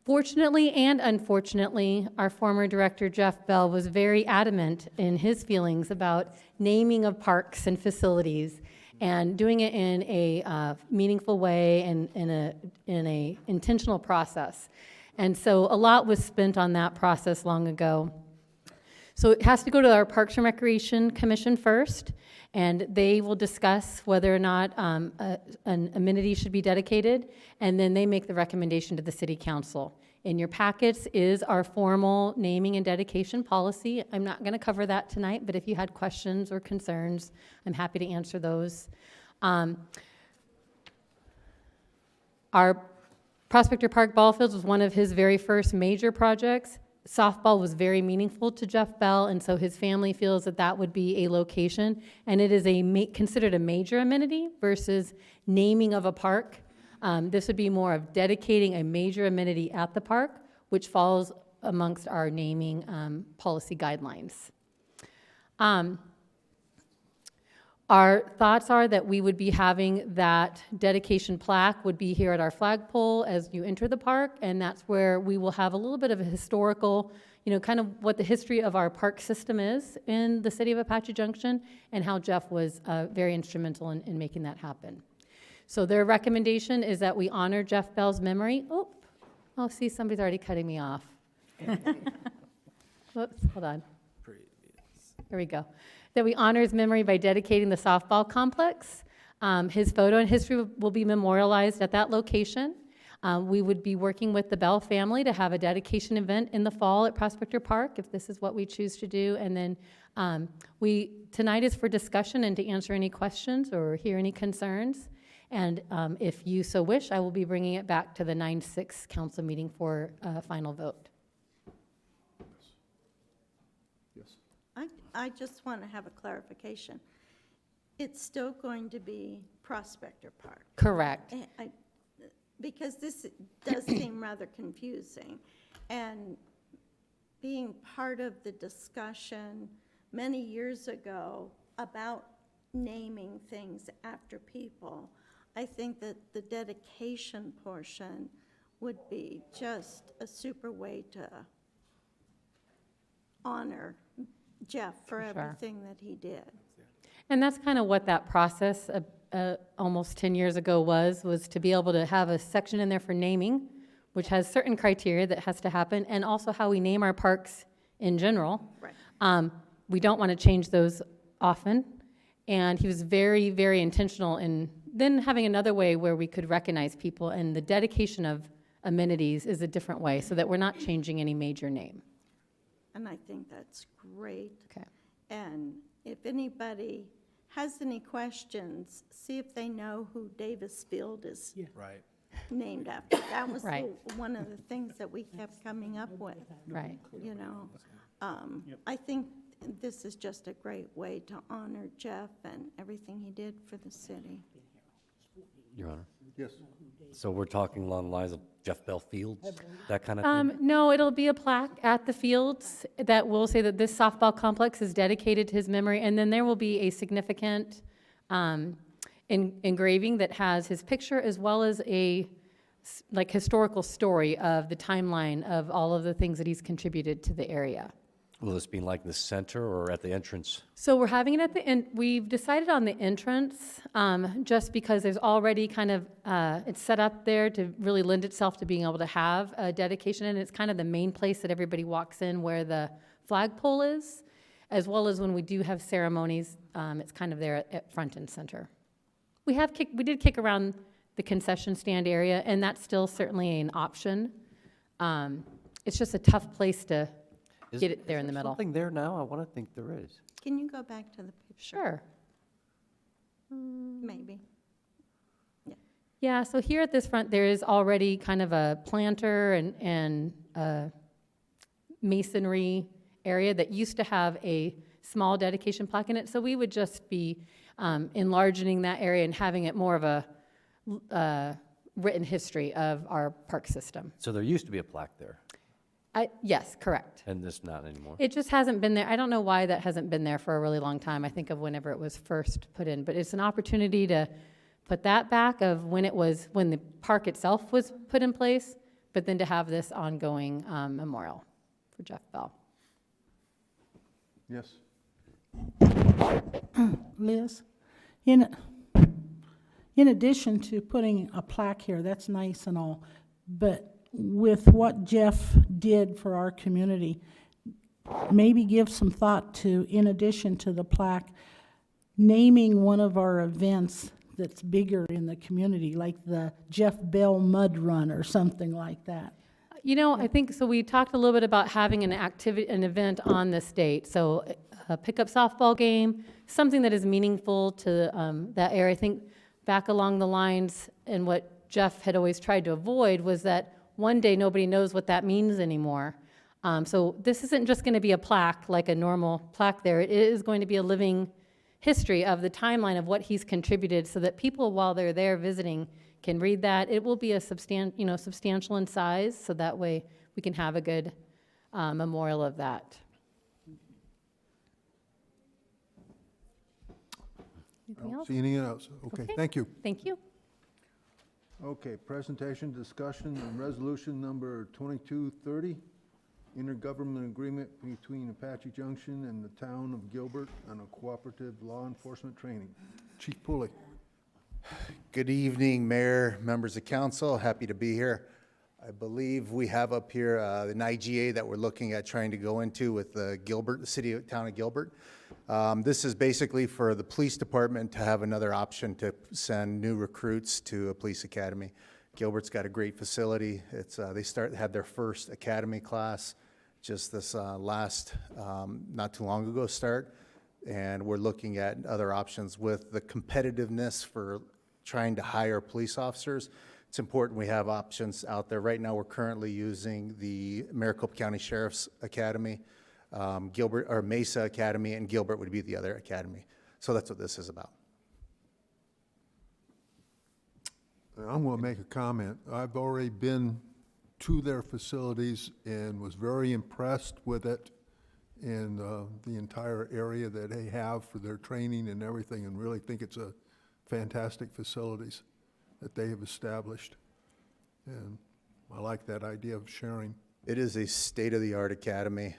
Unfortunately and unfortunately, our former director, Jeff Bell, was very adamant in his feelings about naming of parks and facilities and doing it in a meaningful way and in a intentional process. And so a lot was spent on that process long ago. So it has to go to our Parks and Recreation Commission first, and they will discuss whether or not an amenity should be dedicated, and then they make the recommendation to the City Council. In your packets is our formal naming and dedication policy. I'm not going to cover that tonight, but if you had questions or concerns, I'm happy to answer those. Our Prospector Park ball fields was one of his very first major projects. Softball was very meaningful to Jeff Bell, and so his family feels that that would be a location, and it is considered a major amenity versus naming of a park. This would be more of dedicating a major amenity at the park, which falls amongst our naming policy guidelines. Our thoughts are that we would be having that dedication plaque would be here at our flagpole as you enter the park, and that's where we will have a little bit of a historical, kind of what the history of our park system is in the city of Apache Junction, and how Jeff was very instrumental in making that happen. So their recommendation is that we honor Jeff Bell's memory. Oh, see, somebody's already cutting me off. Whoops, hold on. Here we go. That we honor his memory by dedicating the softball complex. His photo and history will be memorialized at that location. We would be working with the Bell family to have a dedication event in the fall at Prospector Park, if this is what we choose to do. And then tonight is for discussion and to answer any questions or hear any concerns. And if you so wish, I will be bringing it back to the 9/6 council meeting for a final vote. I just want to have a clarification. It's still going to be Prospector Park. Correct. Because this does seem rather confusing. And being part of the discussion many years ago about naming things after people, I think that the dedication portion would be just a super way to honor Jeff for everything that he did. And that's kind of what that process almost 10 years ago was to be able to have a section in there for naming, which has certain criteria that has to happen, and also how we name our parks in general. Right. We don't want to change those often, and he was very, very intentional in then having another way where we could recognize people, and the dedication of amenities is a different way, so that we're not changing any major name. And I think that's great. Okay. And if anybody has any questions, see if they know who Davis Field is Right. named after. That was Right. one of the things that we kept coming up with, Right. I think this is just a great way to honor Jeff and everything he did for the city. Your Honor. Yes. So we're talking along the lines of Jeff Bell Fields, that kind of thing? No, it'll be a plaque at the fields that will say that this softball complex is dedicated to his memory, and then there will be a significant engraving that has his picture as well as a historical story of the timeline of all of the things that he's contributed to the area. Will this be like the center or at the entrance? So we're having it at the end. We've decided on the entrance just because there's already kind of, it's set up there to really lend itself to being able to have a dedication. And it's kind of the main place that everybody walks in where the flagpole is, as well as when we do have ceremonies, it's kind of there at front and center. We did kick around the concession stand area, and that's still certainly an option. It's just a tough place to get it there in the middle. Something there now? I want to think there is. Can you go back to the picture? Sure. Maybe. Yeah, so here at this front, there is already kind of a planter and a masonry area that used to have a small dedication plaque in it. So we would just be enlarging that area and having it more of a written history of our park system. So there used to be a plaque there, Yes, correct. and this not anymore? It just hasn't been there. I don't know why that hasn't been there for a really long time. I think of whenever it was first put in, but it's an opportunity to put that back of when the park itself was put in place, but then to have this ongoing memorial for Jeff Bell. Yes. Liz, in addition to putting a plaque here, that's nice and all, but with what Jeff did for our community, maybe give some thought to, in addition to the plaque, naming one of our events that's bigger in the community, like the Jeff Bell Mud Run or something like that. You know, I think, so we talked a little bit about having an event on this date. So a pickup softball game, something that is meaningful to that area. I think back along the lines, and what Jeff had always tried to avoid was that one day nobody knows what that means anymore. So this isn't just going to be a plaque like a normal plaque there. It is going to be a living history of the timeline of what he's contributed so that people, while they're there visiting, can read that. It will be a substantial in size, so that way we can have a good memorial of that. I Anything don't else? see anything else. Okay, thank you. Thank you. Okay, presentation, discussion, and resolution number 2230, intergovernment agreement between Apache Junction and the town of Gilbert on a cooperative law enforcement training. Chief Pulley. Good evening, Mayor, members of council. Happy to be here. I believe we have up here an IGA that we're looking at trying to go into with Gilbert, the town of Gilbert. This is basically for the police department to have another option to send new recruits to a police academy. Gilbert's got a great facility. It's they had their first academy class just this last not too long ago start, and we're looking at other options with the competitiveness for trying to hire police officers. It's important we have options out there. Right now, we're currently using the Maricopa County Sheriff's Academy, Gilbert, or Mesa Academy, and Gilbert would be the other academy. So that's what this is about. I'm going to make a comment. I've already been to their facilities and was very impressed with it and the entire area that they have for their training and everything, and really think it's a fantastic facilities that they have established. And I like that idea of sharing. It is a state-of-the-art academy.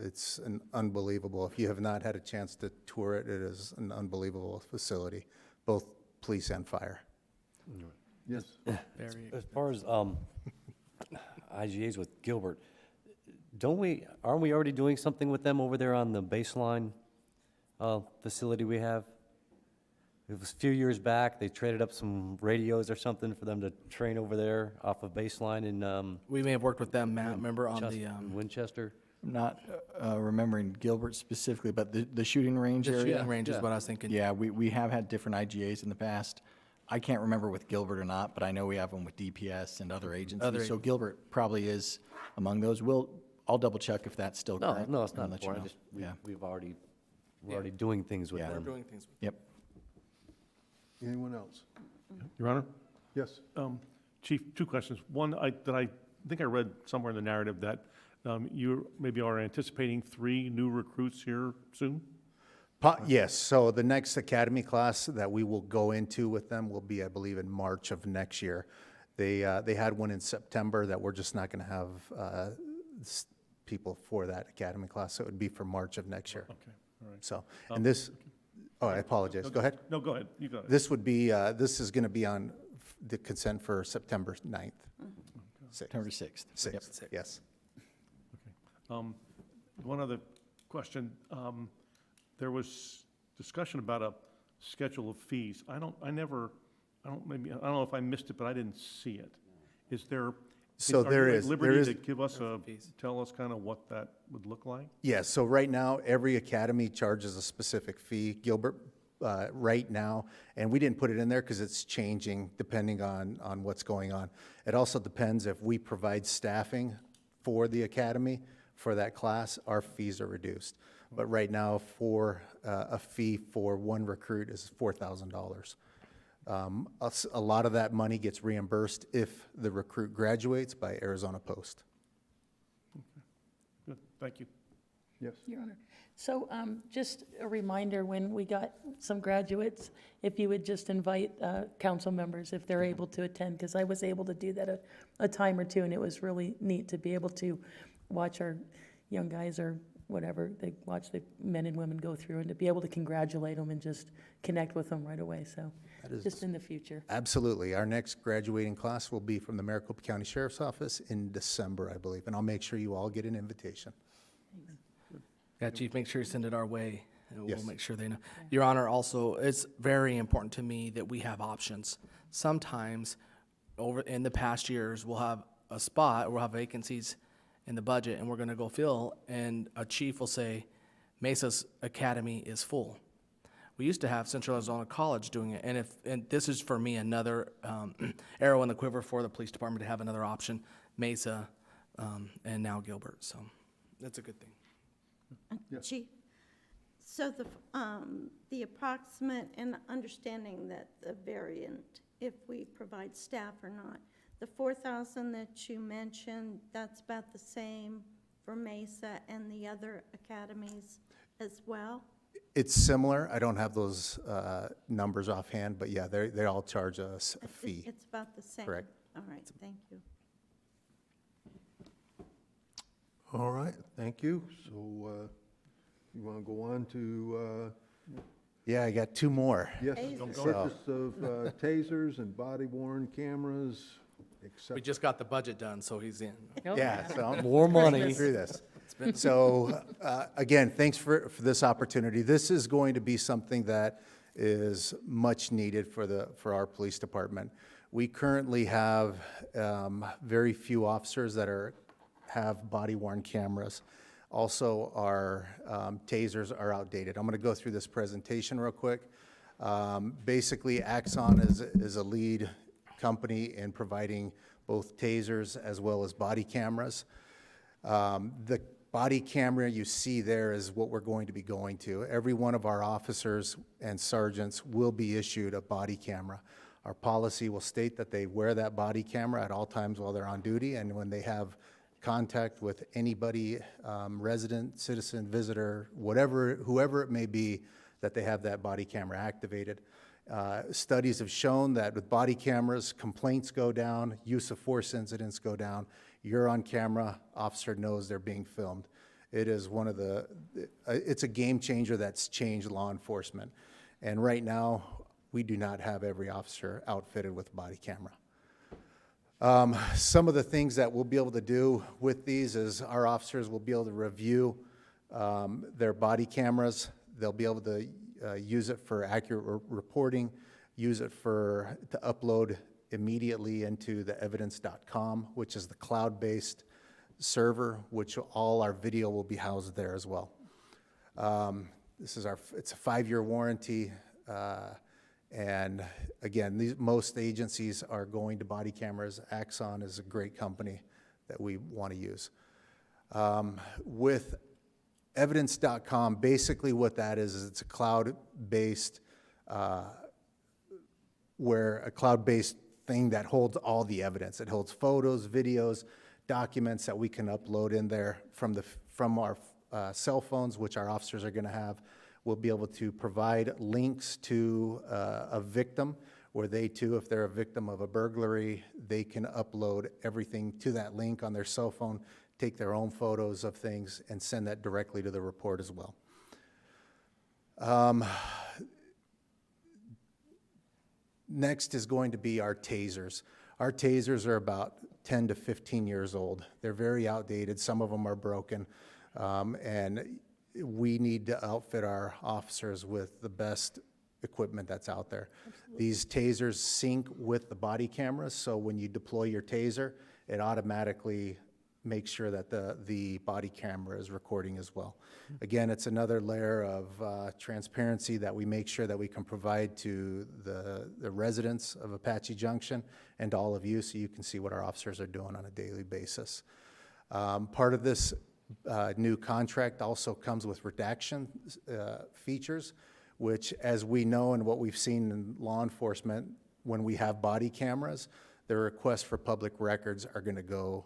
It's an unbelievable, if you have not had a chance to tour it, it is an unbelievable facility, both police and fire. Yes. As far as IGAs with Gilbert, aren't we already doing something with them over there on the baseline facility we have? It was a few years back, they traded up some radios or something for them to train over there off of baseline in We may have worked with them, Matt, remember, on the, Winchester. I'm not remembering Gilbert specifically, but the shooting range the area. shooting range is what I was thinking. Yeah, we have had different IGAs in the past. I can't remember with Gilbert or not, but I know we have them with DPS and other agencies. So Gilbert probably is among those. I'll double check if that's still correct. No, it's not and let you important. know. We're already doing things with Yeah. them. Doing things. Yep. Anyone else? Your Honor? Yes. Chief, two questions. One, I think I read somewhere in the narrative that you maybe are anticipating 3 new recruits here soon? Yes, so the next academy class that we will go into with them will be, I believe, in March of next year. They had one in September that we're just not going to have people for that academy class, so it would be for March of next year. Okay, all right. So, and this, oh, I apologize, go ahead. No, go ahead, you got it. This would be, this is going to be on the consent for September 9th. September 6th. 6th, yes. One other question. There was discussion about a schedule of fees. I don't know if I missed it, but I didn't see it. Is there? So there Are you is. at There liberty is. to give us tell us kind of what that would look like? Yes, so right now, every academy charges a specific fee. Gilbert, right now, and we didn't put it in there because it's changing depending on what's going on. It also depends if we provide staffing for the academy for that class, our fees are reduced. But right now, for a fee for one recruit is $4,000. A lot of that money gets reimbursed if the recruit graduates by Arizona Post. Good, thank you. Yes. Your Honor. So just a reminder, when we got some graduates, if you would just invite council members if they're able to attend, because I was able to do that a time or two, and it was really neat to be able to watch our young guys or whatever, they watch the men and women go through, and to be able to congratulate them and just connect with them right away, so just in the future. Absolutely. Our next graduating class will be from the Maricopa County Sheriff's Office in December, I believe, and I'll make sure you all get an invitation. Yeah, Chief, make sure you send it our way, and Yes. we'll make sure they know. Your Honor, also, it's very important to me that we have options. Sometimes, over in the past years, we'll have a spot, we'll have vacancies in the budget, and we're gonna go fill, and a chief will say, Mesa's academy is full. We used to have Central Arizona College doing it, and this is for me another arrow in the quiver for the police department to have another option, Mesa, and now Gilbert, so that's a good thing. Chief, so the approximate, and understanding that the variant, if we provide staff or not, the 4,000 that you mentioned, that's about the same for Mesa and the other academies as well? It's similar. I don't have those numbers offhand, but yeah, they all charge us a fee. It's about the same? Correct. All right, thank you. All right, thank you. So you want to go on to, Yeah, I got 2 more. yes, Tasers. purchase of tasers and body-worn cameras, except. We just got the budget done, so he's in. Yeah, so More money. through this. So, again, thanks for this opportunity. This is going to be something that is much needed for our police department. We currently have very few officers that have body-worn cameras. Also, our tasers are outdated. I'm going to go through this presentation real quick. Basically, Axon is a lead company in providing both tasers as well as body cameras. The body camera you see there is what we're going to be going to. Every one of our officers and sergeants will be issued a body camera. Our policy will state that they wear that body camera at all times while they're on duty, and when they have contact with anybody, resident, citizen, visitor, whoever it may be, that they have that body camera activated. Studies have shown that with body cameras, complaints go down, use of force incidents go down. You're on camera, officer knows they're being filmed. It is it's a game changer that's changed law enforcement. And right now, we do not have every officer outfitted with a body camera. Some of the things that we'll be able to do with these is our officers will be able to review their body cameras. They'll be able to use it for accurate reporting, use it to upload immediately into the evidence.com, which is the cloud-based server, which all our video will be housed there as well. It's a 5-year warranty. And again, most agencies are going to body cameras. Axon is a great company that we want to use. With evidence.com, basically what that is it's a cloud-based where a cloud-based thing that holds all the evidence. It holds photos, videos, documents that we can upload in there from our cell phones, which our officers are going to have. We'll be able to provide links to a victim, where they too, if they're a victim of a burglary, they can upload everything to that link on their cell phone, take their own photos of things, and send that directly to the report as well. Next is going to be our tasers. Our tasers are about 10 to 15 years old. They're very outdated. Some of them are broken. And we need to outfit our officers with the best equipment that's out there. These tasers sync with the body cameras, so when you deploy your taser, it automatically makes sure that the body camera is recording as well. Again, it's another layer of transparency that we make sure that we can provide to the residents of Apache Junction and to all of you, so you can see what our officers are doing on a daily basis. Part of this new contract also comes with redaction features, which, as we know and what we've seen in law enforcement, when we have body cameras, the requests for public records are going to go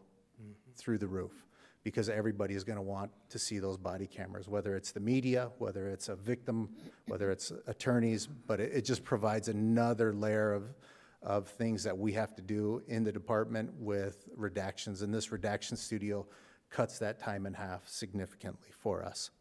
through the roof, because everybody is going to want to see those body cameras, whether it's the media, whether it's a victim, whether it's attorneys, but it just provides another layer of things that we have to do in the department with redactions, and this redaction studio cuts that time in half significantly for us.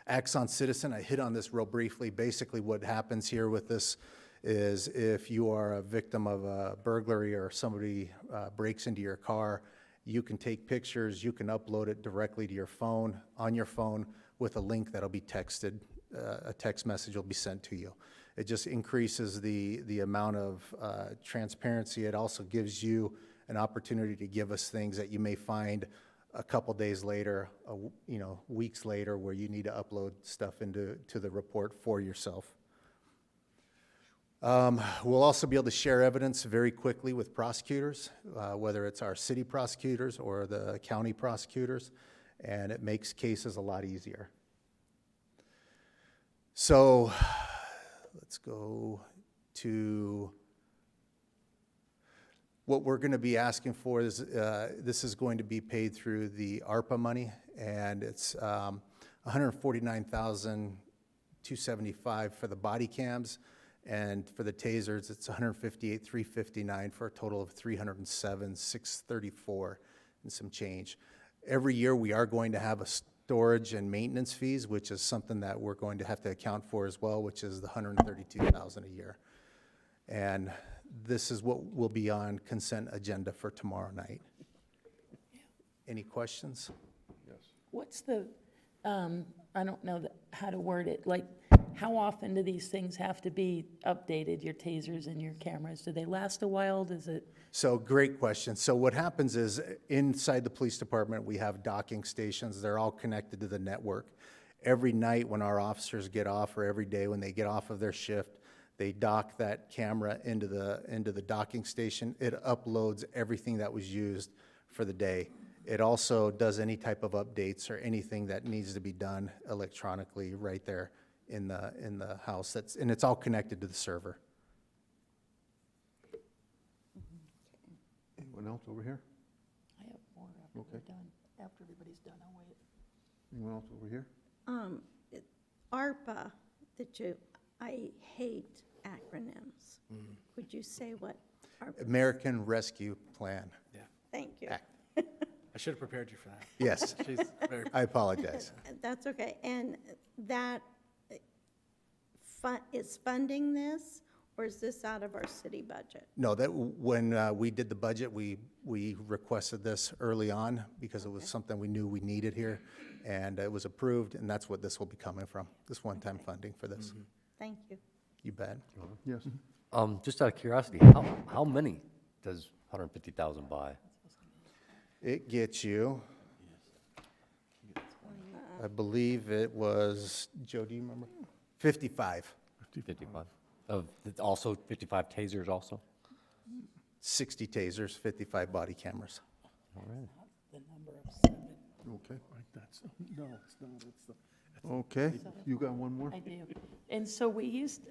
Acts on Citizen, I hit on this real briefly. Basically what happens here with this is if you are a victim of a burglary or somebody breaks into your car, you can take pictures, you can upload it directly to your phone, on your phone, with a link that'll be texted, a text message will be sent to you. It just increases the amount of transparency. It also gives you an opportunity to give us things that you may find a couple days later, weeks later, where you need to upload stuff into the report for yourself. We'll also be able to share evidence very quickly with prosecutors, whether it's our city prosecutors or the county prosecutors, and it makes cases a lot easier. So let's go to what we're going to be asking for. Is this is going to be paid through the ARPA money, and it's $149,275 for the body cams, and for the tasers it's $158,359 for a total of $307,634 and some change. Every year we are going to have a storage and maintenance fees, which is something that we're going to have to account for as well, which is the $132,000 a year. And this is what will be on consent agenda for tomorrow night. Any questions? Yes. What's the, I don't know how to word it, like, how often do these things have to be updated, your tasers and your cameras? Do they last a while? Does it? So great question. So what happens is inside the police department, we have docking stations. They're all connected to the network. Every night when our officers get off, or every day when they get off of their shift, they dock that camera into the docking station. It uploads everything that was used for the day. It also does any type of updates or anything that needs to be done electronically right there in the house. And it's all connected to the server. Anyone else over here? I have more after we're done. After everybody's done, I'll wait. Anyone else over here? ARPA, I hate acronyms. Could you say what ARPA? American Rescue Plan. Yeah. Thank you. Act. I should have prepared you for that. Yes. She's very. I apologize. That's okay. And that is funding this, or is this out of our city budget? No, that when we did the budget, we requested this early on because it was something we knew we needed here, and it was approved, and that's what this will be coming from, this one-time funding for this. Thank you. You bet. Yes. Just out of curiosity, how many does 150,000 buy? It gets you, I believe it was, Joe, do you remember? 55. 55. Also 55 tasers also? 60 tasers, 55 body cameras. All right. The number of 7. Okay. No, it's not, it's the. Okay. You got one more? I do. And so we used,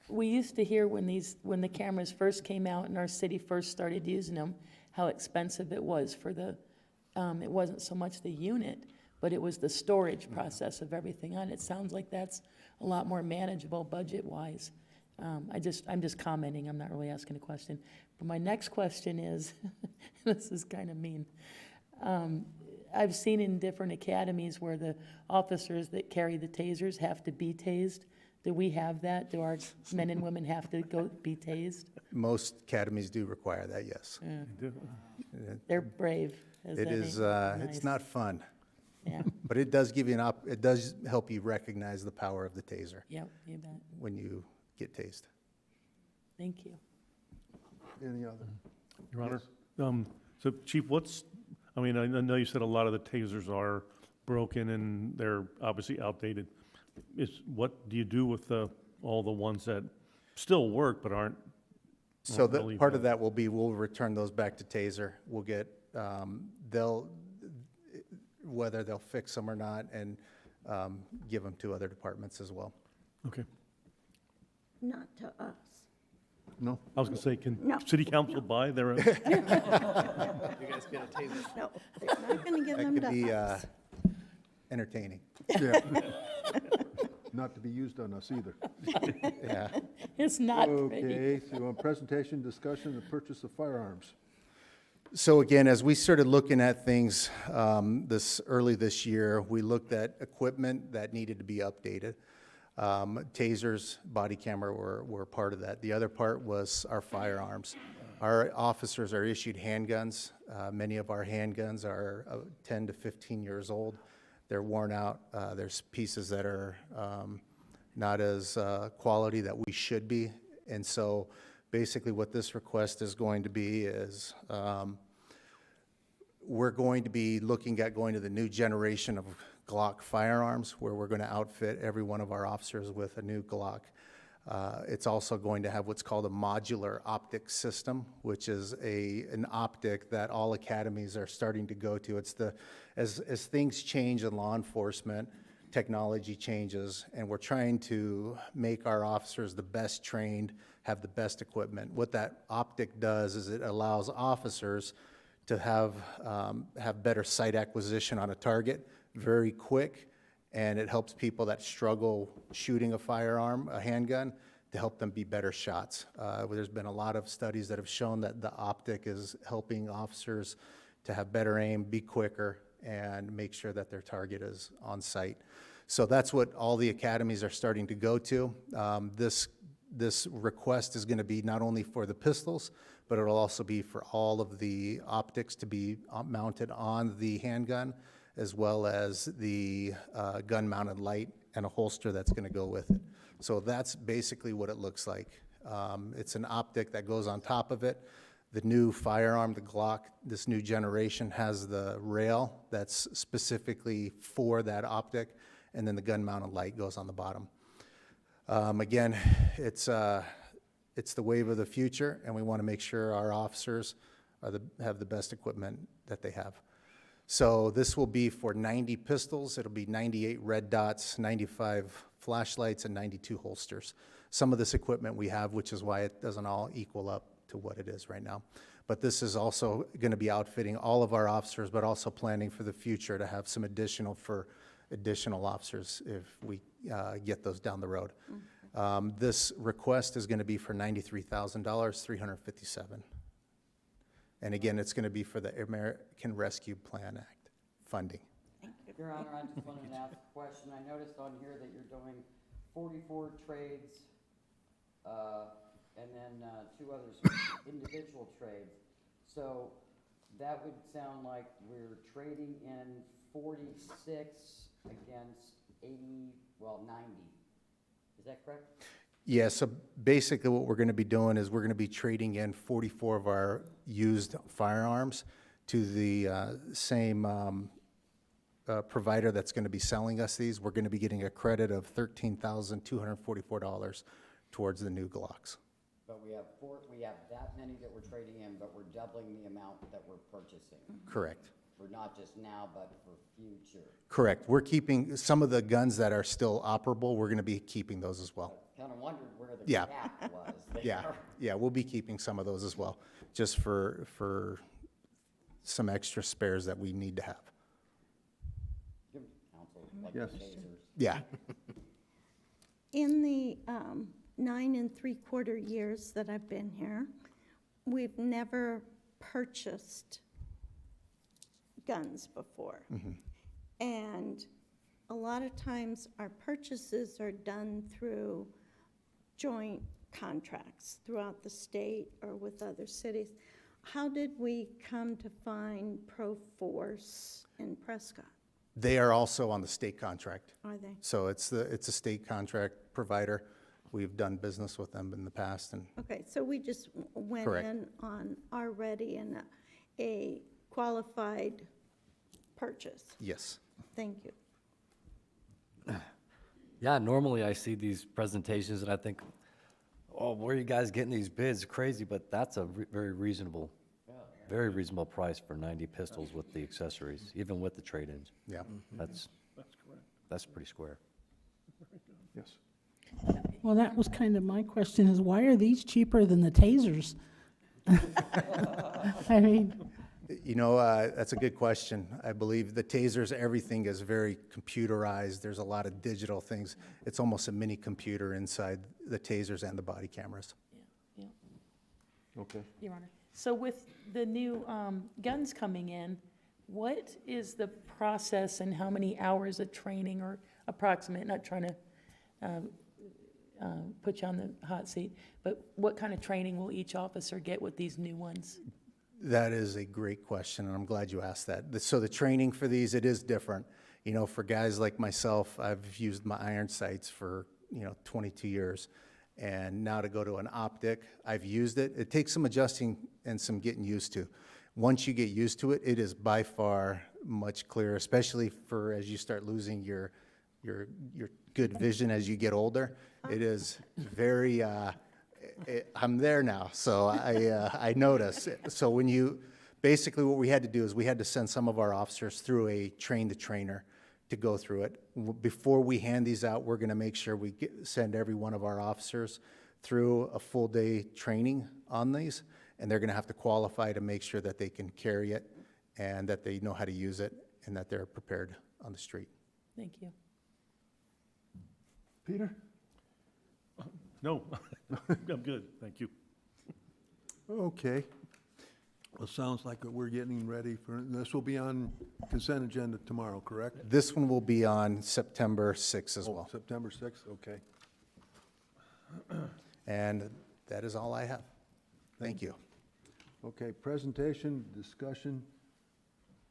we used to hear when the cameras first came out and our city first started using them, how expensive it was for it wasn't so much the unit, but it was the storage process of everything on it. It sounds like that's a lot more manageable budget-wise. I'm just commenting, I'm not really asking a question. But my next question is, this is kind of mean. I've seen in different academies where the officers that carry the tasers have to be tased. Do we have that? Do our men and women have to go be tased? Most academies do require that, yes. They're brave. It is, Nice. it's not fun, Yeah, but it does give you it does help you recognize the power of the taser yep, you bet. when you get tased. Thank you. Any other? Your Honor, so Chief, I mean, I know you said a lot of the tasers are broken and they're obviously outdated. What do you do with all the ones that still work but aren't? So really part of that will be, we'll return those back to Taser. We'll get, whether they'll fix them or not, and give them to other departments as well. Okay. Not to us. No? I was gonna say, can No. city council buy their own? You guys get a taser? No, they're not going to give That them could be to us. entertaining. Yeah. Not to be used on us either. Yeah. It's not pretty. Okay, so on presentation, discussion, and purchase of firearms. So again, as we started looking at things early this year, we looked at equipment that needed to be updated. Tasers, body camera were part of that. The other part was our firearms. Our officers are issued handguns. Many of our handguns are 10 to 15 years old. They're worn out. There's pieces that are not as quality that we should be. And so basically what this request is going to be is we're going to be looking at going to the new generation of Glock firearms, where we're going to outfit every one of our officers with a new Glock. It's also going to have what's called a modular optic system, which is an optic that all academies are starting to go to. It's as things change in law enforcement, technology changes, and we're trying to make our officers the best trained, have the best equipment. What that optic does is it allows officers to have better sight acquisition on a target very quick, and it helps people that struggle shooting a firearm, a handgun, to help them be better shots. There's been a lot of studies that have shown that the optic is helping officers to have better aim, be quicker, and make sure that their target is on sight. So that's what all the academies are starting to go to. This request is going to be not only for the pistols, but it'll also be for all of the optics to be mounted on the handgun, as well as the gun-mounted light and a holster that's going to go with it. So that's basically what it looks like. It's an optic that goes on top of it. The new firearm, the Glock, this new generation, has the rail that's specifically for that optic, and then the gun-mounted light goes on the bottom. Again, it's the wave of the future, and we want to make sure our officers have the best equipment that they have. So this will be for 90 pistols. It'll be 98 red dots, 95 flashlights, and 92 holsters. Some of this equipment we have, which is why it doesn't all equal up to what it is right now. But this is also going to be outfitting all of our officers, but also planning for the future to have some additional officers if we get those down the road. This request is going to be for $93,000, $357,000. And again, it's going to be for the American Rescue Plan Act funding. Your Honor, I just wanted to ask a question. I noticed on here that you're doing 44 trades, and then 2 others, individual trades. So that would sound like we're trading in 46 against 90. Is that correct? Yeah, so basically what we're going to be doing is we're going to be trading in 44 of our used firearms to the same provider that's going to be selling us these. We're going to be getting a credit of $13,244 towards the new Glocks. But we have that many that we're trading in, but we're doubling the amount that we're purchasing. Correct. For not just now, but for future. Correct. We're keeping some of the guns that are still operable. We're going to be keeping those as well. Kind of wondered where the Yeah. Yeah, we'll be keeping some of those as well, just for some extra spares that we need to have. Yes. Yeah. In the 9 3/4 years that I've been here, we've never purchased guns before. And a lot of times, our purchases are done through joint contracts throughout the state or with other cities. How did we come to find ProForce in Prescott? They are also on the state contract. Are they? So it's a state contract provider. We've done business with them in the past, and Okay, so we just went Correct. in on already in a qualified purchase. yes. Thank you. Yeah, normally I see these presentations and I think, oh, where are you guys getting these bids? Crazy, but that's a very reasonable price for 90 pistols with the accessories, even with the trade-ins. Yeah. That's pretty square. Yes. Well, that was kind of my question, is why are these cheaper than the Tasers? I mean, You know, that's a good question. I believe the tasers, everything is very computerized. There's a lot of digital things. It's almost a mini computer inside the tasers and the body cameras. Yeah. Okay. Your Honor. So with the new guns coming in, what is the process and how many hours of training or approximate, not trying to put you on the hot seat, but what kind of training will each officer get with these new ones? That is a great question, and I'm glad you asked that. So the training for these, it is different. You know, for guys like myself, I've used my iron sights for, 22 years. And now to go to an optic, I've used it. It takes some adjusting and some getting used to. Once you get used to it, it is by far much clearer, especially for as you start losing your good vision as you get older. It is very, I'm there now, so I notice. So basically what we had to do is we had to send some of our officers through a train-the-trainer to go through it. Before we hand these out, we're gonna make sure we send every one of our officers through a full-day training on these, and they're gonna have to qualify to make sure that they can carry it and that they know how to use it and that they're prepared on the street. Thank you. Peter? No, I'm good, thank you. Okay. Well, sounds like we're getting ready for, this will be on consent agenda tomorrow, correct? This one will be on September 6th as Oh, well. September 6th, okay. And that is all I have. Thank you. Okay, presentation, discussion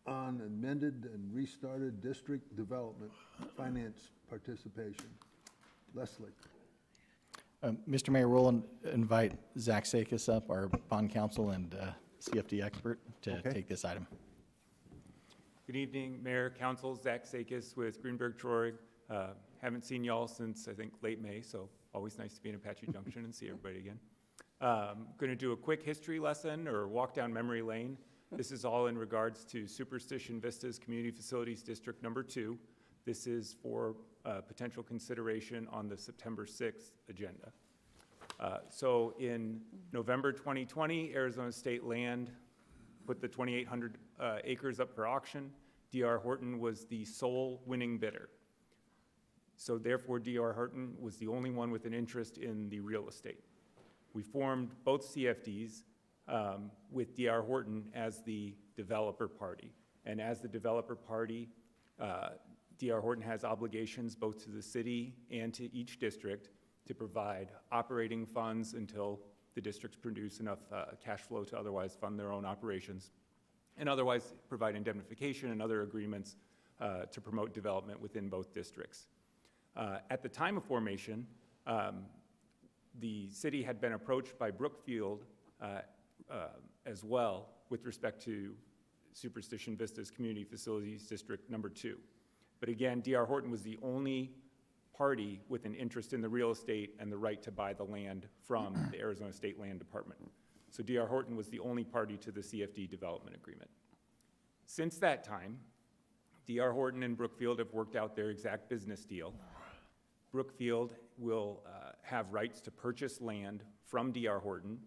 on amended and restarted district development finance participation. Leslie? Mr. Mayor, we'll invite Zach Sakis up, our bond counsel and CFD expert, to Okay. take this item. Good evening, Mayor, Council, Zach Sakis with Greenberg Troy. Haven't seen y'all since, I think, late May, so always nice to be in Apache Junction and see everybody again. Going to do a quick history lesson or walk down memory lane. This is all in regards to Superstition Vistas Community Facilities District Number 2. This is for potential consideration on the September 6th agenda. So in November 2020, Arizona State Land put the 2,800 acres up for auction. D.R. Horton was the sole winning bidder. So therefore, D.R. Horton was the only one with an interest in the real estate. We formed both CFDs with D.R. Horton as the developer party. And as the developer party, D.R. Horton has obligations both to the city and to each district to provide operating funds until the districts produce enough cash flow to otherwise fund their own operations, and otherwise provide indemnification and other agreements to promote development within both districts. At the time of formation, the city had been approached by Brookfield as well with respect to Superstition Vistas Community Facilities District Number 2. But again, D.R. Horton was the only party with an interest in the real estate and the right to buy the land from the Arizona State Land Department. So D.R. Horton was the only party to the CFD development agreement. Since that time, D.R. Horton and Brookfield have worked out their exact business deal. Brookfield will have rights to purchase land from D.R. Horton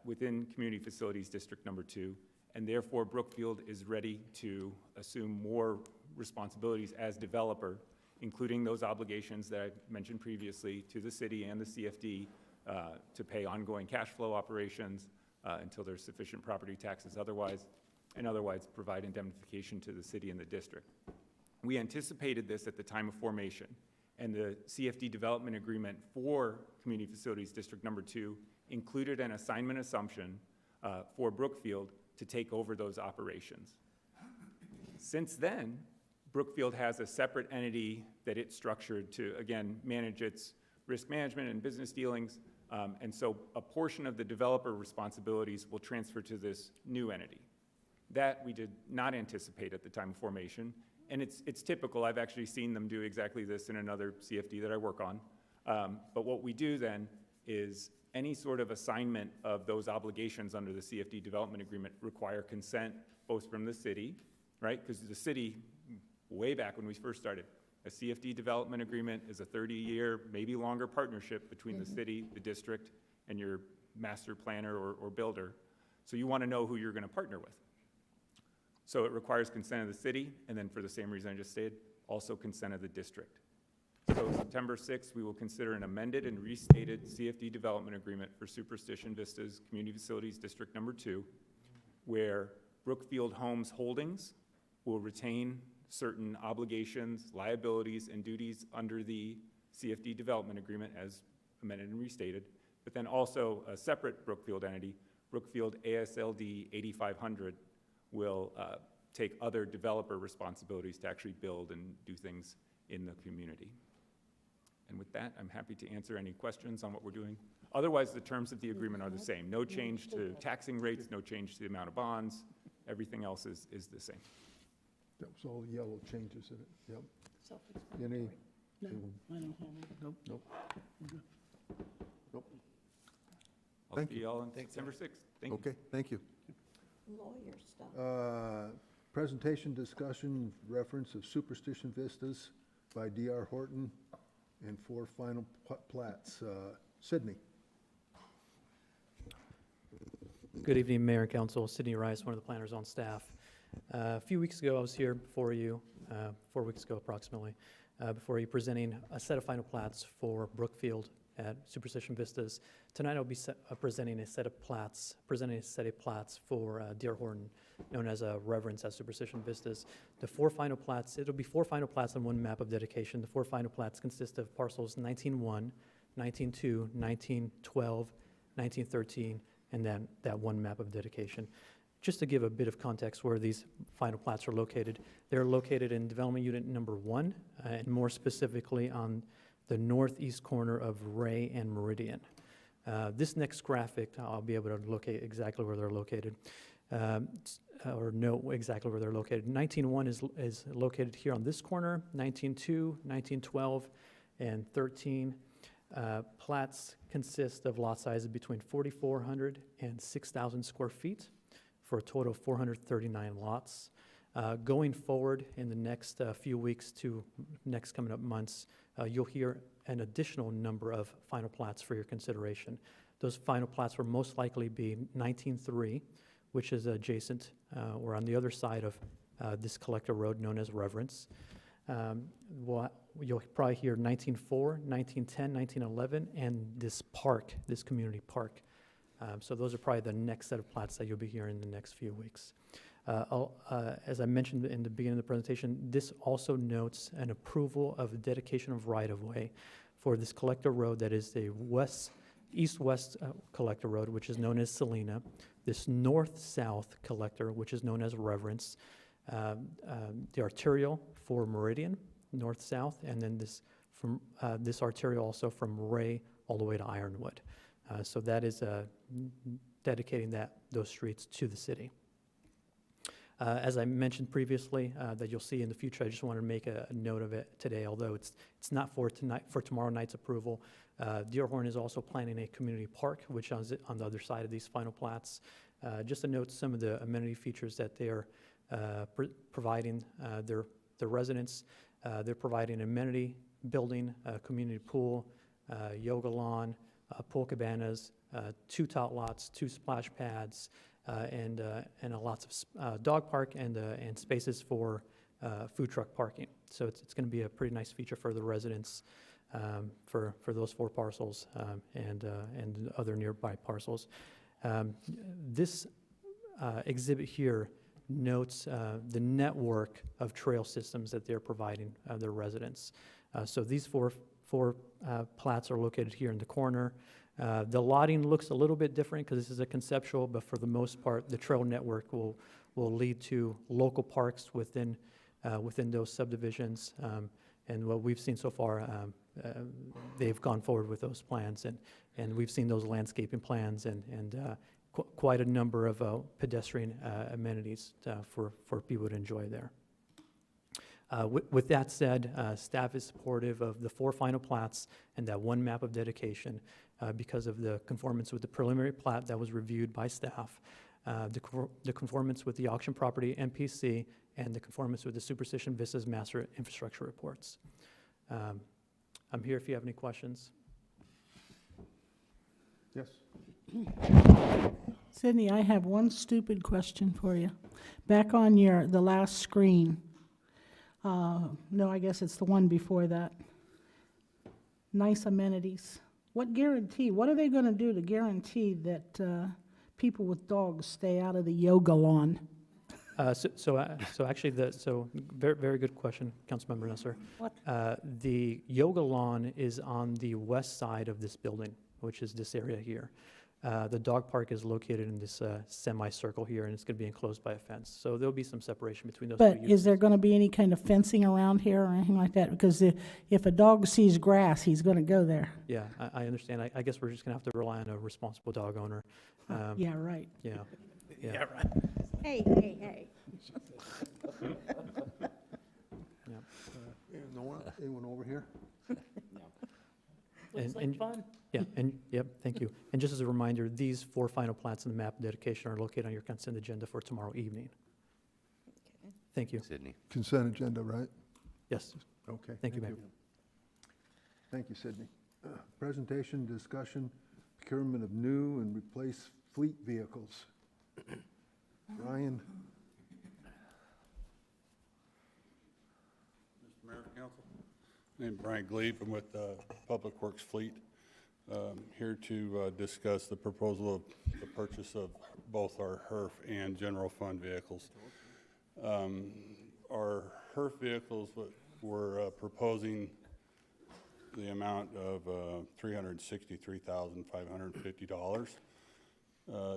within Community Facilities District Number 2, and therefore Brookfield is ready to assume more responsibilities as developer, including those obligations that I mentioned previously to the city and the CFD to pay ongoing cash flow operations until there's sufficient property taxes otherwise, and otherwise provide indemnification to the city and the district. We anticipated this at the time of formation, and the CFD development agreement for Community Facilities District Number 2 included an assignment assumption for Brookfield to take over those operations. Since then, Brookfield has a separate entity that it's structured to, again, manage its risk management and business dealings, and so a portion of the developer responsibilities will transfer to this new entity. That we did not anticipate at the time of formation, and it's typical. I've actually seen them do exactly this in another CFD that I work on. But what we do then is any sort of assignment of those obligations under the CFD development agreement require consent both from the city, right? Because the city, way back when we first started, a CFD development agreement is a 30-year, maybe longer partnership between the city, the district, and your master planner or builder. So you want to know who you're going to partner with. So it requires consent of the city, and then for the same reason I just stated, also consent of the district. So September 6th, we will consider an amended and restated CFD development agreement for Superstition Vistas Community Facilities District Number 2, where Brookfield Homes Holdings will retain certain obligations, liabilities, and duties under the CFD development agreement as amended and restated, but then also a separate Brookfield entity, Brookfield ASLD 8500, will take other developer responsibilities to actually build and do things in the community. And with that, I'm happy to answer any questions on what we're doing. Otherwise, the terms of the agreement are the same. No change to taxing rates, no change to the amount of bonds. Everything else is the same. That was all yellow changes in it, yep. Self-explanatory. Any? No, I don't have it. Nope. Nope. Nope. I'll Thank see you. you all on September 6th. Thank you. Okay, thank you. Lawyer stuff. Presentation, discussion, reference of Superstition Vistas by D.R. Horton and 4 final plats. Sydney. Good evening, Mayor and Council. Sidney Rice, one of the planners on staff. A few weeks ago, I was here before you, 4 weeks ago approximately, before you presenting a set of final plats for Brookfield at Superstition Vistas. Tonight I'll be presenting a set of plats, for D.R. Horton, known as Reverence at Superstition Vistas. The 4 final plats, it'll be 4 final plats on 1 map of dedication. The 4 final plats consist of parcels 19-1, 19-2, 19-12, 19-13, and then that 1 map of dedication. Just to give a bit of context where these final plats are located, they're located in Development Unit Number 1, and more specifically on the northeast corner of Ray and Meridian. This next graphic, I'll be able to locate exactly where they're located, or know exactly where they're located. 19-1 is located here on this corner, 19-2, 19-12, and 13. Plats consist of lot sizes between 4,400 and 6,000 square feet for a total of 439 lots. Going forward in the next few weeks to next coming up months, you'll hear an additional number of final plats for your consideration. Those final plats will most likely be 19-3, which is adjacent or on the other side of this collector road known as Reverence. You'll probably hear 19-4, 19-10, 19-11, and this park, this community park. So those are probably the next set of plats that you'll be hearing in the next few weeks. As I mentioned in the beginning of the presentation, this also notes an approval of dedication of right-of-way for this collector road that is a east-west collector road, which is known as Salina, this north-south collector, which is known as Reverence, the arterial for Meridian, north-south, and then this arterial also from Ray all the way to Ironwood. So that is dedicating those streets to the city. As I mentioned previously, that you'll see in the future, I just wanted to make a note of it today, although it's not for tomorrow night's approval. D.R. Horton is also planning a community park, which is on the other side of these final plats. Just to note some of the amenity features that they are providing their residents. They're providing amenity building, a community pool, yoga lawn, pool cabanas, 2 tot lots, 2 splash pads, and lots of dog park and spaces for food truck parking. So it's going to be a pretty nice feature for the residents for those 4 parcels and other nearby parcels. This exhibit here notes the network of trail systems that they're providing their residents. So these four plats are located here in the corner. The lotting looks a little bit different because this is a conceptual, but for the most part, the trail network will lead to local parks within those subdivisions. And what we've seen so far, they've gone forward with those plans, and we've seen those landscaping plans and quite a number of pedestrian amenities for people to enjoy there. With that said, staff is supportive of the 4 final plats and that 1 map of dedication because of the conformance with the preliminary plat that was reviewed by staff, the conformance with the auction property MPC, and the conformance with the Superstition Vistas Master Infrastructure Reports. I'm here if you have any questions. Yes? Sydney, I have one stupid question for you. Back on the last screen, no, I guess it's the one before that. Nice amenities. What are they going to do to guarantee that people with dogs stay out of the yoga lawn? So actually, very, very good question, Councilmember Nusser. What? The yoga lawn is on the west side of this building, which is this area here. The dog park is located in this semicircle here, and it's going to be enclosed by a fence. So there'll be some separation between those two But uses. is there going to be any kind of fencing around here or anything like that? Because if a dog sees grass, he's going to go there. Yeah, I understand. I guess we're just going to have to rely on a responsible dog owner. Yeah, right. Yeah. Yeah, right. Hey, hey, hey. Anyone over here? Looks like fun. Yeah, thank you. And just as a reminder, these 4 final plats in the map dedication are located on your consent agenda for tomorrow evening. Okay. Thank you. Sydney. Consent agenda, right? Yes. Okay. Thank you, Mayor. Thank you, Sydney. Presentation, discussion, procurement of new and replace fleet vehicles. Ryan? Mr. Mayor, Council. Name's Brian Gleave. I'm with Public Works Fleet. Here to discuss the proposal of the purchase of both our HERF and general fund vehicles. Our HERF vehicles, we're proposing the amount of $363,550.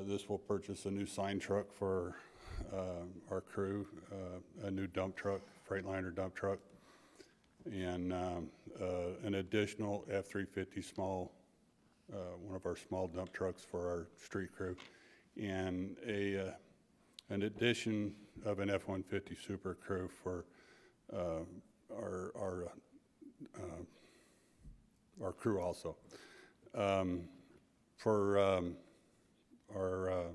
This will purchase a new sign truck for our crew, a new dump truck, Freightliner dump truck, and an additional F-350 small, one of our small dump trucks for our street crew, and an addition of an F-150 Super Crew for our crew also. For our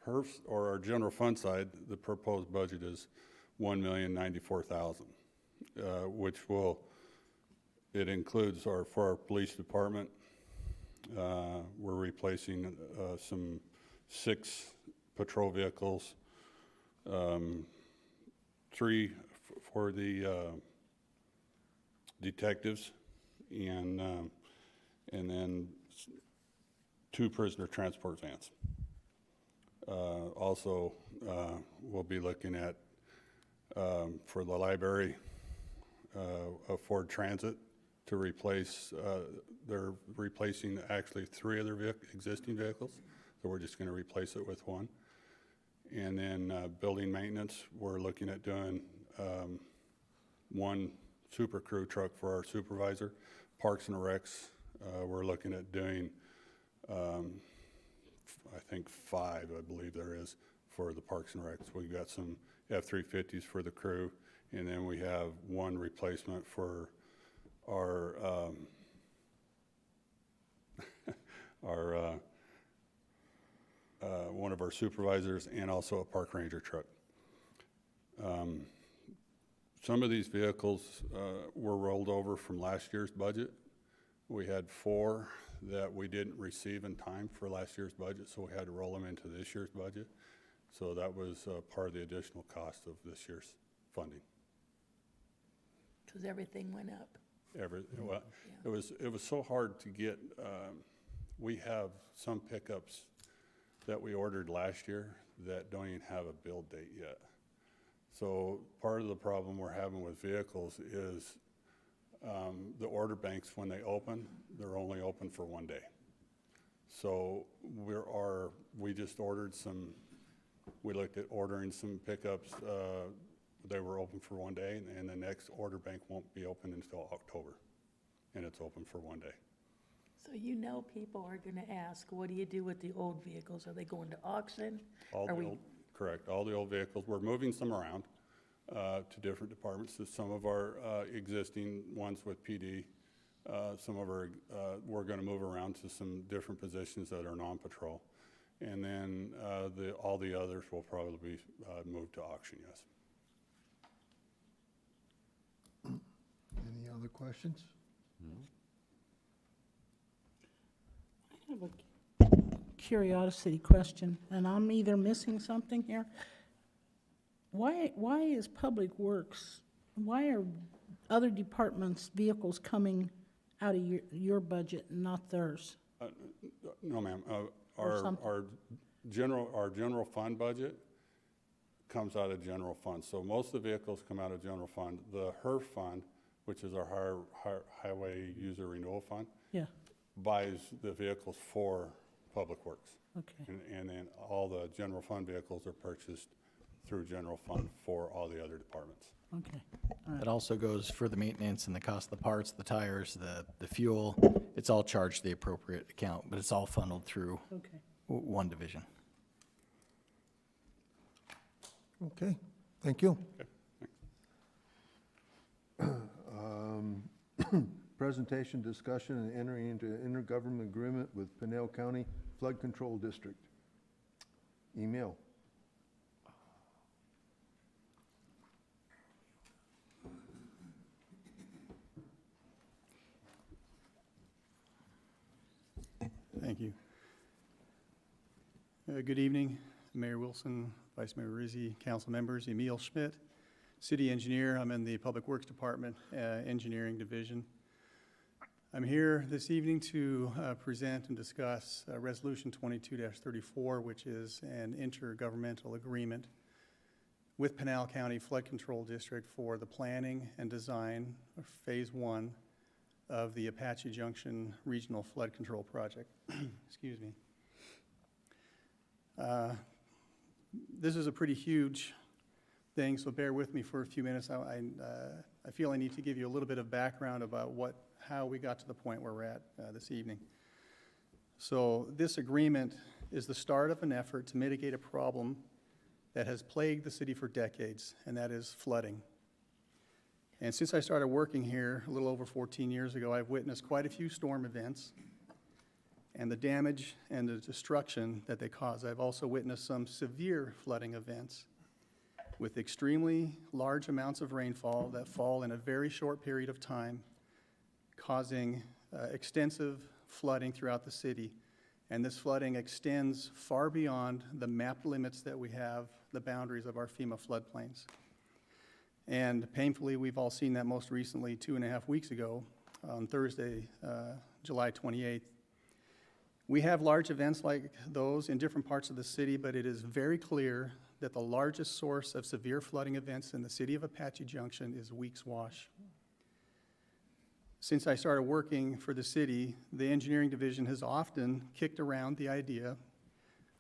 HERFs or our general fund side, the proposed budget is $1,094,000, which it includes for our police department. We're replacing some 6 patrol vehicles, 3 for the detectives, and then 2 prisoner transport vans. Also, we'll be looking at, for the library, a Ford Transit to replace, they're replacing actually 3 other existing vehicles, so we're just going to replace it with 1. And then building maintenance, we're looking at doing 1 Super Crew truck for our supervisor. Parks and Recs, we're looking at doing, I think 5, I believe there is, for the Parks and Recs. We've got some F-350s for the crew, and then we have 1 replacement for our one of our supervisors, and also a park ranger truck. Some of these vehicles were rolled over from last year's budget. We had 4 that we didn't receive in time for last year's budget, so we had to roll them into this year's budget. So that was part of the additional cost of this year's funding. Because everything went up. Well, it was so hard to get, we have some pickups that we ordered last year that don't even have a build date yet. So part of the problem we're having with vehicles is the order banks, when they open, they're only open for 1 day. So we just ordered some, we looked at ordering some pickups, they were open for 1 day, and the next order bank won't be open until October, and it's open for 1 day. So you know people are going to ask, what do you do with the old vehicles? Are they going to auction? Correct, all the old vehicles. We're moving some around to different departments. So some of our existing ones with PD, some of our, we're going to move around to some different positions that are non-patrol. And then all the others will probably be moved to auction, yes. Any other questions? I have a curiosity question, and I'm either missing something here. Why is Public Works, why are other departments' vehicles coming out of your budget and not theirs? No, ma'am. Or Our general fund budget comes out of general fund. So most of the vehicles come out of general fund. The HERF fund, which is our Highway User Renewal Fund, Yeah, buys the vehicles for Public Works. okay. And then all the general fund vehicles are purchased through general fund for all the other departments. Okay. It also goes for the maintenance and the cost of the parts, the tires, the fuel. It's all charged the appropriate account, but it's all funneled through Okay. one division. Okay, thank you. Okay. Presentation, discussion, and entering into intergovernment agreement with Pinal County Flood Control District. Email. Thank you. Good evening, Mayor Wilson, Vice Mayor Rizzi, council members, Emil Schmidt, city engineer. I'm in the Public Works Department, Engineering Division. I'm here this evening to present and discuss Resolution 22-34, which is an intergovernmental agreement with Pinal County Flood Control District for the planning and design of Phase 1 of the Apache Junction Regional Flood Control Project. Excuse me. This is a pretty huge thing, so bear with me for a few minutes. I feel I need to give you a little bit of background about how we got to the point where we're at this evening. So this agreement is the start of an effort to mitigate a problem that has plagued the city for decades, and that is flooding. And since I started working here a little over 14 years ago, I've witnessed quite a few storm events and the damage and the destruction that they cause. I've also witnessed some severe flooding events with extremely large amounts of rainfall that fall in a very short period of time, causing extensive flooding throughout the city. And this flooding extends far beyond the mapped limits that we have, the boundaries of our FEMA floodplains. And painfully, we've all seen that most recently 2.5 weeks ago on Thursday, July 28th. We have large events like those in different parts of the city, but it is very clear that the largest source of severe flooding events in the city of Apache Junction is Weeks Wash. Since I started working for the city, the engineering division has often kicked around the idea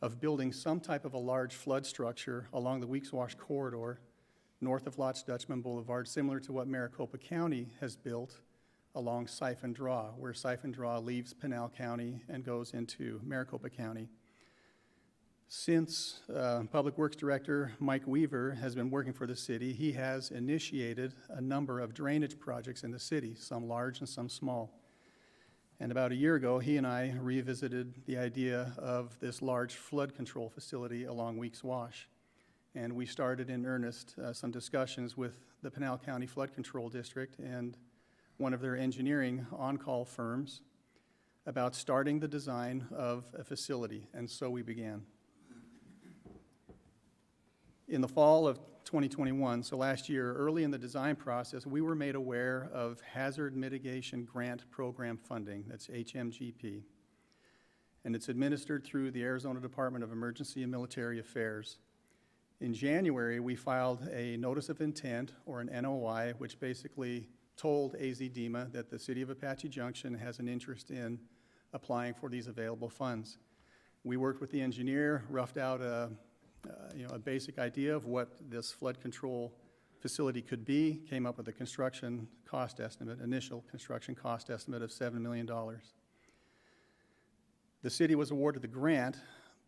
of building some type of a large flood structure along the Weeks Wash corridor north of Lotz Dutchman Boulevard, similar to what Maricopa County has built along Siphon Draw, where Siphon Draw leaves Pinal County and goes into Maricopa County. Since Public Works Director Mike Weaver has been working for the city, he has initiated a number of drainage projects in the city, some large and some small. And about a year ago, he and I revisited the idea of this large flood control facility along Weeks Wash. And we started in earnest some discussions with the Pinal County Flood Control District, and one of their engineering on-call firms about starting the design of a facility, and so we began. In the fall of 2021, so last year, early in the design process, we were made aware of Hazard Mitigation Grant Program funding, that's HMGP, and it's administered through the Arizona Department of Emergency and Military Affairs. In January, we filed a Notice of Intent, or an NOI, which basically told AZDEMA that the City of Apache Junction has an interest in applying for these available funds. We worked with the engineer, roughed out a basic idea of what this flood control facility could be, came up with a construction cost estimate, initial construction cost estimate of $7 million. The city was awarded the grant,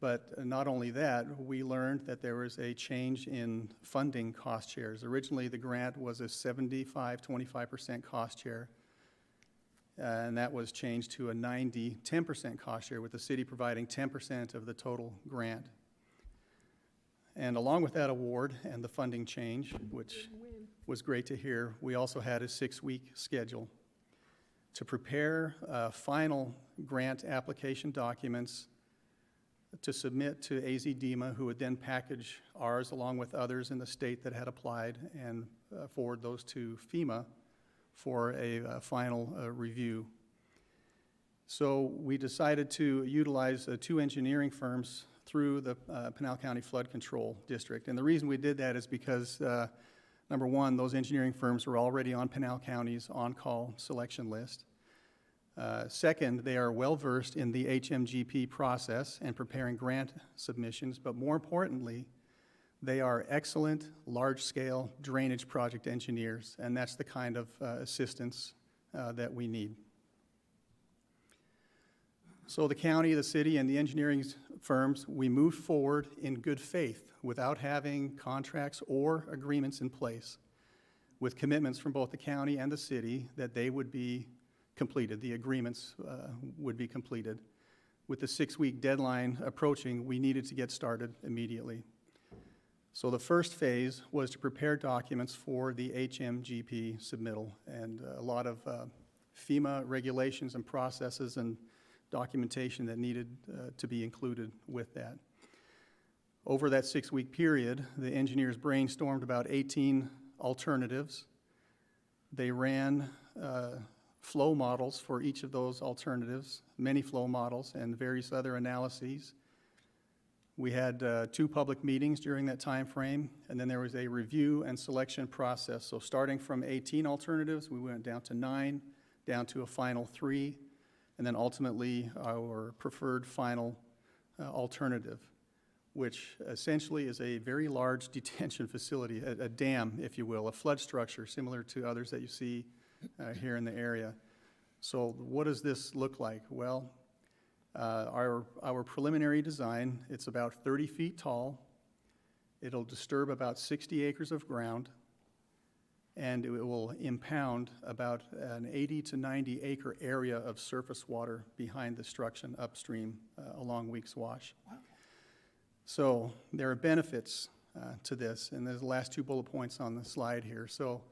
but not only that, we learned that there was a change in funding cost shares. Originally, the grant was a 75-25% cost share, and that was changed to a 90-10% cost share, with the city providing 10% of the total grant. And along with that award and the funding change, which was great to hear, we also had a 6-week schedule to prepare final grant application documents to submit to AZDEMA, who would then package ours along with others in the state that had applied and forward those to FEMA for a final review. So we decided to utilize 2 engineering firms through the Pinal County Flood Control District. And the reason we did that is because, number one, those engineering firms were already on Pinal County's on-call selection list. Second, they are well-versed in the HMGP process and preparing grant submissions, but more importantly, they are excellent large-scale drainage project engineers, and that's the kind of assistance that we need. So the county, the city, and the engineering firms, we moved forward in good faith without having contracts or agreements in place, with commitments from both the county and the city that they would be completed, the agreements would be completed. With the 6-week deadline approaching, we needed to get started immediately. So the first phase was to prepare documents for the HMGP submittal, and a lot of FEMA regulations and processes and documentation that needed to be included with that. Over that 6-week period, the engineers brainstormed about 18 alternatives. They ran flow models for each of those alternatives, many flow models, and various other analyses. We had 2 public meetings during that time frame, and then there was a review and selection process. So starting from 18 alternatives, we went down to 9, down to a final 3, and then ultimately our preferred final alternative, which essentially is a very large detention facility, a dam, if you will, a flood structure similar to others that you see here in the area. So what does this look like? Well, our preliminary design, it's about 30 feet tall. It'll disturb about 60 acres of ground, and it will impound about an 80 to 90 acre area of surface water behind the structure upstream along Weeks Wash. Wow. So there are benefits to this, and there's the last 2 bullet points on the slide here. So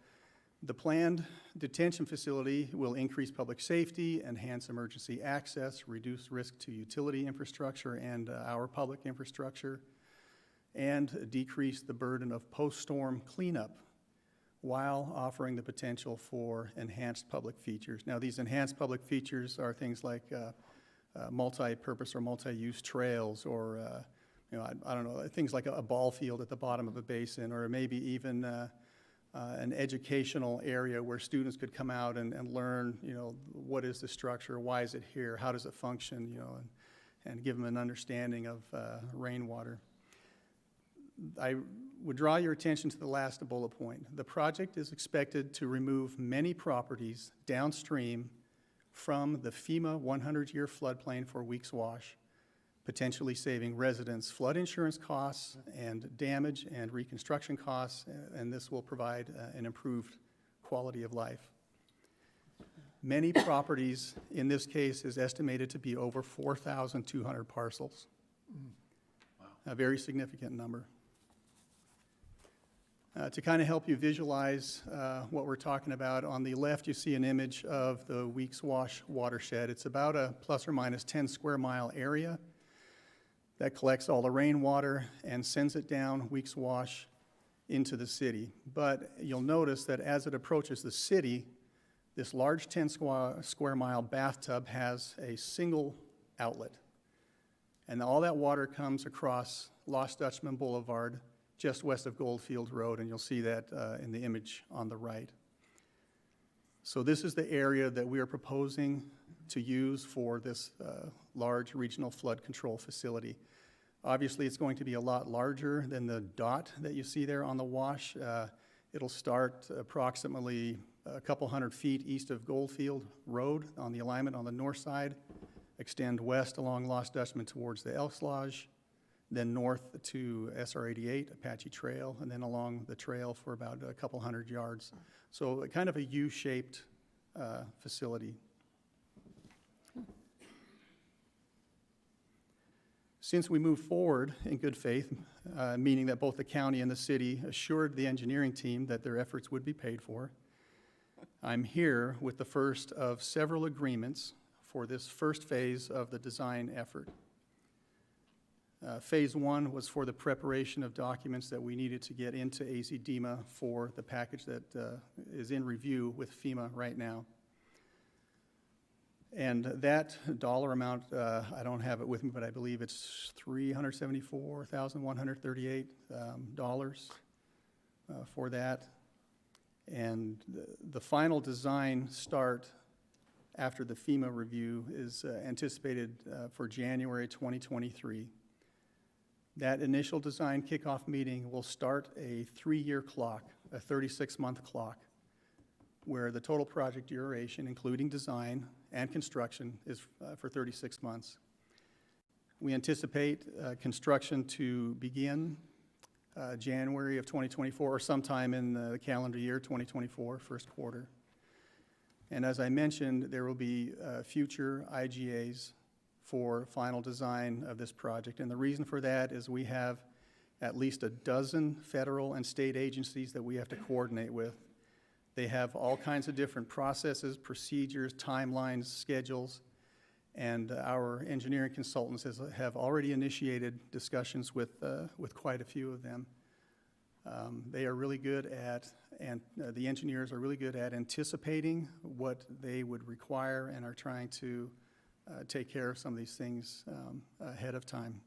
the planned detention facility will increase public safety, enhance emergency access, reduce risk to utility infrastructure and our public infrastructure, and decrease the burden of post-storm cleanup while offering the potential for enhanced public features. Now, these enhanced public features are things like multi-purpose or multi-use trails, or I don't know, things like a ball field at the bottom of a basin, or maybe even an educational area where students could come out and learn, what is the structure, why is it here, how does it function, and give them an understanding of rainwater. I would draw your attention to the last bullet point. The project is expected to remove many properties downstream from the FEMA 100-year floodplain for Weeks Wash, potentially saving residents flood insurance costs and damage and reconstruction costs, and this will provide an improved quality of life. Many properties, in this case, is estimated to be over 4,200 parcels. Wow. A very significant number. To kind of help you visualize what we're talking about, on the left you see an image of the Weeks Wash watershed. It's about a plus or minus 10 square mile area that collects all the rainwater and sends it down Weeks Wash into the city. But you'll notice that as it approaches the city, this large 10 square mile bathtub has a single outlet. And all that water comes across Lost Dutchman Boulevard, just west of Goldfield Road, and you'll see that in the image on the right. So this is the area that we are proposing to use for this large regional flood control facility. Obviously, it's going to be a lot larger than the dot that you see there on the wash. It'll start approximately a couple hundred feet east of Goldfield Road on the alignment on the north side, extend west along Lost Dutchman towards the Elks Lodge, then north to SR 88, Apache Trail, and then along the trail for about a couple hundred yards. So kind of a U-shaped facility. Since we moved forward in good faith, meaning that both the county and the city assured the engineering team that their efforts would be paid for, I'm here with the first of several agreements for this first phase of the design effort. Phase one was for the preparation of documents that we needed to get into AZDEMA for the package that is in review with FEMA right now. And that dollar amount, I don't have it with me, but I believe it's $374,138 for that. And the final design start after the FEMA review is anticipated for January 2023. That initial design kickoff meeting will start a 3-year clock, a 36-month clock, where the total project duration, including design and construction, is for 36 months. We anticipate construction to begin January of 2024, or sometime in the calendar year 2024, first quarter. And as I mentioned, there will be future IGAs for final design of this project. And the reason for that is we have at least a dozen federal and state agencies that we have to coordinate with. They have all kinds of different processes, procedures, timelines, schedules, and our engineering consultants have already initiated discussions with quite a few of them. They are really good at, and the engineers are really good at anticipating what they would require and are trying to take care of some of these things ahead of time.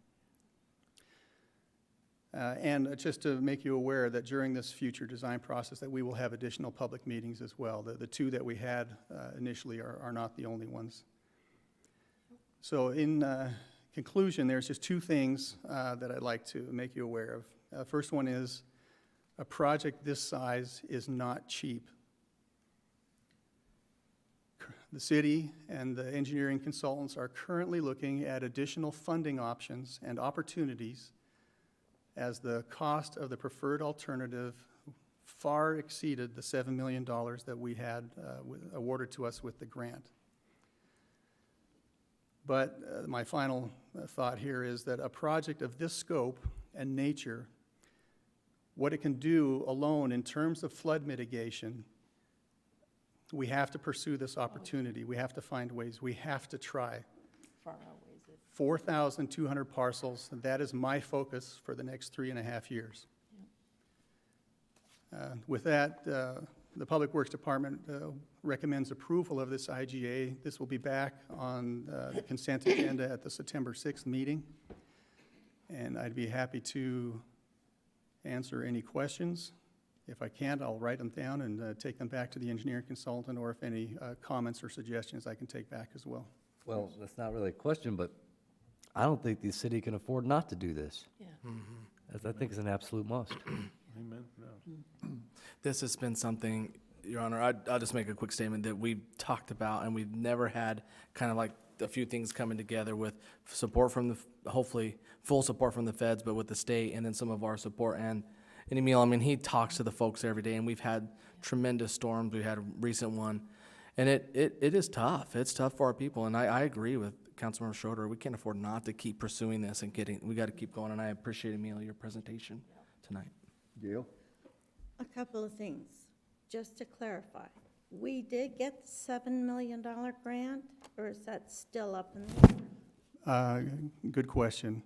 And just to make you aware that during this future design process that we will have additional public meetings as well. The two that we had initially are not the only ones. So in conclusion, there's just two things that I'd like to make you aware of. First one is a project this size is not cheap. The city and the engineering consultants are currently looking at additional funding options and opportunities as the cost of the preferred alternative far exceeded the $7 million that we had awarded to us with the grant. But my final thought here is that a project of this scope and nature, what it can do alone in terms of flood mitigation, we have to pursue this opportunity. We have to find ways. We have to try. Far outweighs it. 4,200 parcels, that is my focus for the next 3.5 years. With that, the Public Works Department recommends approval of this IGA. This will be back on the consent agenda at the September 6th meeting. And I'd be happy to answer any questions. If I can't, I'll write them down and take them back to the engineering consultant, or if any comments or suggestions I can take back as well. Well, that's not really a question, but I don't think the city can afford not to do this. Yeah. I think it's an absolute must. Amen. Yeah. This has been something, Your Honor, I'll just make a quick statement that we've talked about, and we've never had kind of like a few things coming together with support from the, hopefully, full support from the feds, but with the state, and then some of our support. And Emil, I mean, he talks to the folks every day, and we've had tremendous storms. We had a recent one, and it is tough. It's tough for our people, and I agree with Councilmember Schroeder. We can't afford not to keep pursuing this and we got to keep going, and I appreciate, Emil, your presentation tonight. Gail? A couple of things, just to clarify. We did get the $7 million grant, or is that still up in the air? Good question.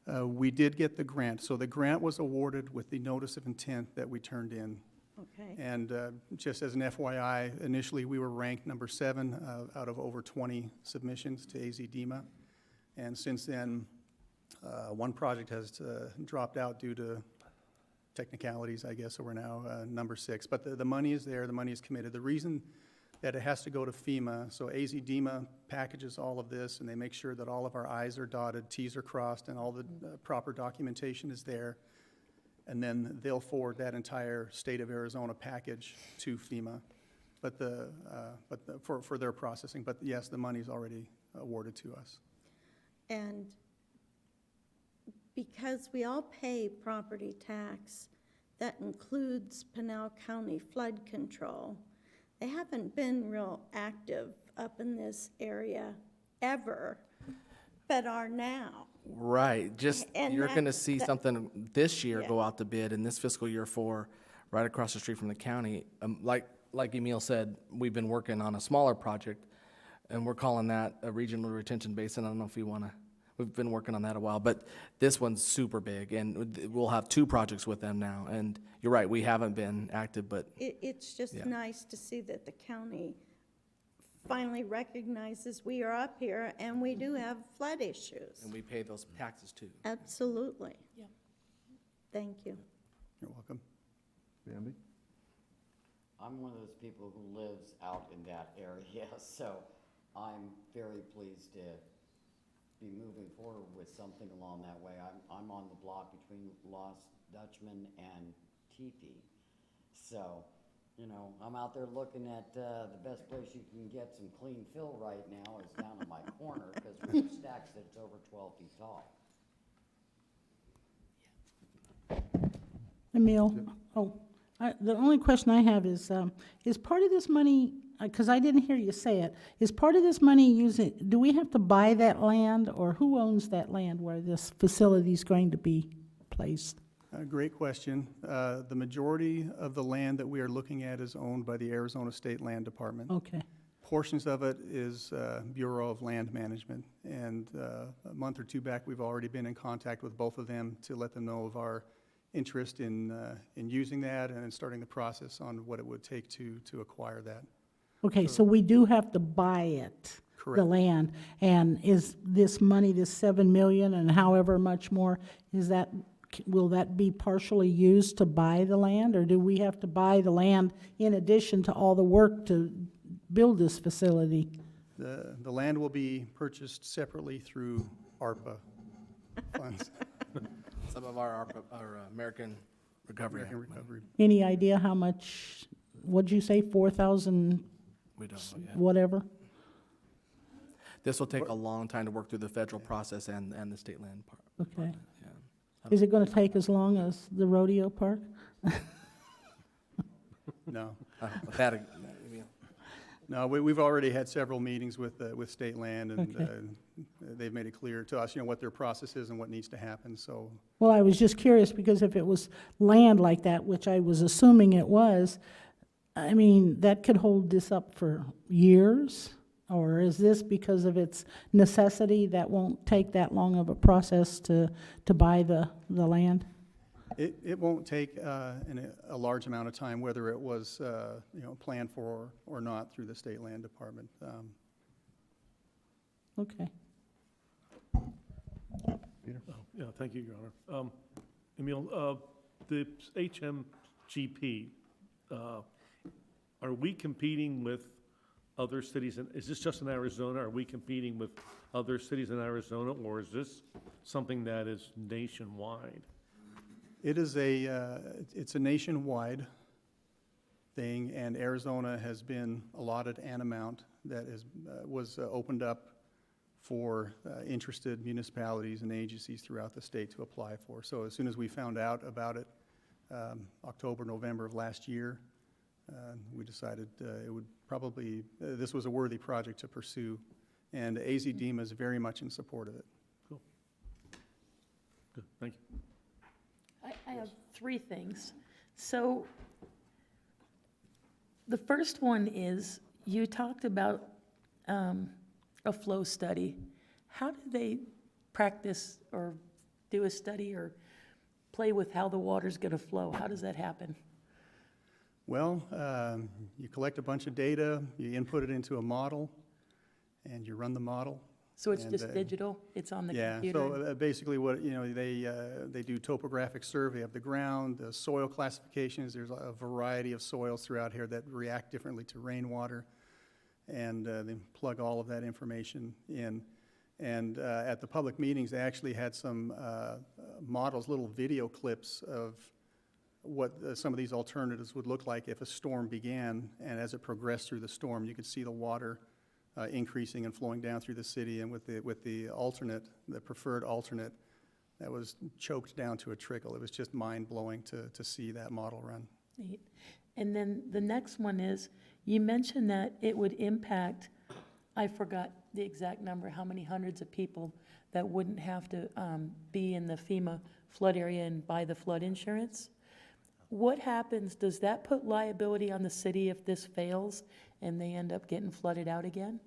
We did get the grant. So the grant was awarded with the notice of intent that we turned in. Okay. And just as an FYI, initially, we were ranked number 7 out of over 20 submissions to AZDEMA. And since then, one project has dropped out due to technicalities, I guess, so we're now number 6. But the money is there, the money is committed. The reason that it has to go to FEMA, so AZDEMA packages all of this, and they make sure that all of our I's are dotted, T's are crossed, and all the proper documentation is there. And then they'll forward that entire state of Arizona package to FEMA, for their processing. But yes, the money's already awarded to us. And because we all pay property tax, that includes Pinal County flood control, they haven't been real active up in this area ever, but are now. Right, just, And you're that- gonna see that- something this year Yeah. go out to bid in this fiscal year for, right across the street from the county. Like Emil said, we've been working on a smaller project, and we're calling that a regional retention basin. I don't know if you wanna, we've been working on that a while, but this one's super big, and we'll have 2 projects with them now. And you're right, we haven't been active, but It's just Yeah. nice to see that the county finally recognizes we are up here and we do have flood issues. and we pay those taxes too. Absolutely. Yeah. Thank you. You're welcome. Bambi? I'm one of those people who lives out in that area, so I'm very pleased to be moving forward with something along that way. I'm on the block between Lost Dutchman and Teethy. So, you know, I'm out there looking at, the best place you can get some clean fill right now is down in my corner, because we have stacks that's over 12 feet tall. Emil, the only question I have is part of this money, because I didn't hear you say it, is part of this money do we have to buy that land, or who owns that land where this facility is going to be placed? Great question. The majority of the land that we are looking at is owned by the Arizona State Land Department. Okay, Portions of it is Bureau of Land Management. And a month or 2 back, we've already been in contact with both of them to let them know of our interest in using that and in starting the process on what it would take to acquire that. okay, so we do have to buy it? Correct. The land, and is this money, this 7 million and however much more, will that be partially used to buy the land, or do we have to buy the land in addition to all the work to build this facility? The land will be purchased separately through ARPA funds. Some of our American Recovery Act American money. Recovery. Any idea how much, what'd you say, 4,000 We don't know yet. whatever? This will take a long time to work through the federal process and the state land part. Okay. Yeah. Is it gonna take as long as the rodeo park? No. No, we've already had several meetings with state land, and they've made it clear to us, what their process is and what needs to happen, so. Well, I was just curious, because if it was land like that, which I was assuming it was, I mean, that could hold this up for years? Or is this because of its necessity that won't take that long of a process to buy the land? It won't take a large amount of time, whether it was, planned for or not through the state land department. Okay. Peter? Yeah, thank you, Your Honor. Emil, the HMGP, are we competing with other cities? Is this just in Arizona? Are we competing with other cities in Arizona, or is this something that is nationwide? It is it's a nationwide thing, and Arizona has been allotted an amount that was opened up for interested municipalities and agencies throughout the state to apply for. So as soon as we found out about it, October, November of last year, we decided it would probably, this was a worthy project to pursue, and AZDEMA is very much in support of it. Cool. Good, thank you. I have 3 things. So the first one is, you talked about a flow study. How do they practice or do a study or play with how the water's going to flow? How does that happen? Well, you collect a bunch of data, you input it into a model, and you run the model. So it's And, just digital? It's on the Yeah, computer? so basically what, they do topographic survey of the ground, the soil classifications. There's a variety of soils throughout here that react differently to rainwater. And they plug all of that information in. And at the public meetings, they actually had some models, little video clips of what some of these alternatives would look like if a storm began. And as it progressed through the storm, you could see the water increasing and flowing down through the city. And with the alternate, the preferred alternate, that was choked down to a trickle. It was just mind-blowing to see that model run. Neat. And then the next one is, you mentioned that it would impact, I forgot the exact number, how many hundreds of people that wouldn't have to be in the FEMA flood area and buy the flood insurance. What happens, does that put liability on the city if this fails and they end up getting flooded out again?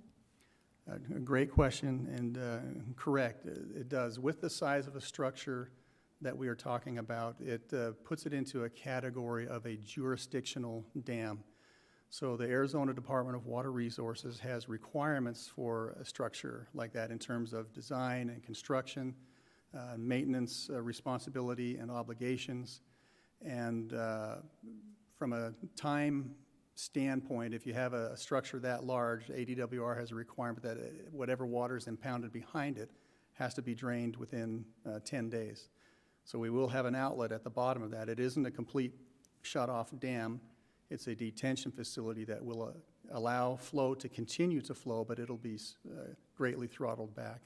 A great question, and correct, it does. With the size of a structure that we are talking about, it puts it into a category of a jurisdictional dam. So the Arizona Department of Water Resources has requirements for a structure like that in terms of design and construction, maintenance responsibility and obligations. And from a time standpoint, if you have a structure that large, ADWR has a requirement that whatever water is impounded behind it has to be drained within 10 days. So we will have an outlet at the bottom of that. It isn't a complete shut-off dam. It's a detention facility that will allow flow to continue to flow, but it'll be greatly throttled back.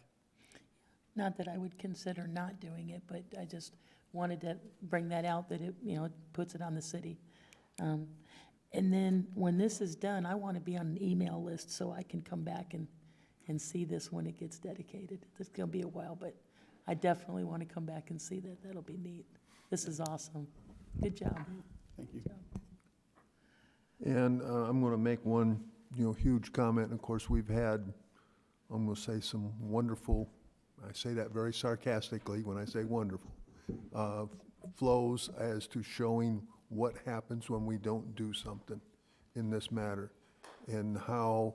Not that I would consider not doing it, but I just wanted to bring that out, that it, it puts it on the city. And then when this is done, I want to be on an email list so I can come back and see this when it gets dedicated. It's going to be a while, but I definitely want to come back and see that. That'll be neat. This is awesome. Good job. Thank you. Good job. And I'm going to make one, huge comment. And of course, we've had, I'm going to say, some wonderful, I say that very sarcastically when I say wonderful, flows as to showing what happens when we don't do something in this matter, and how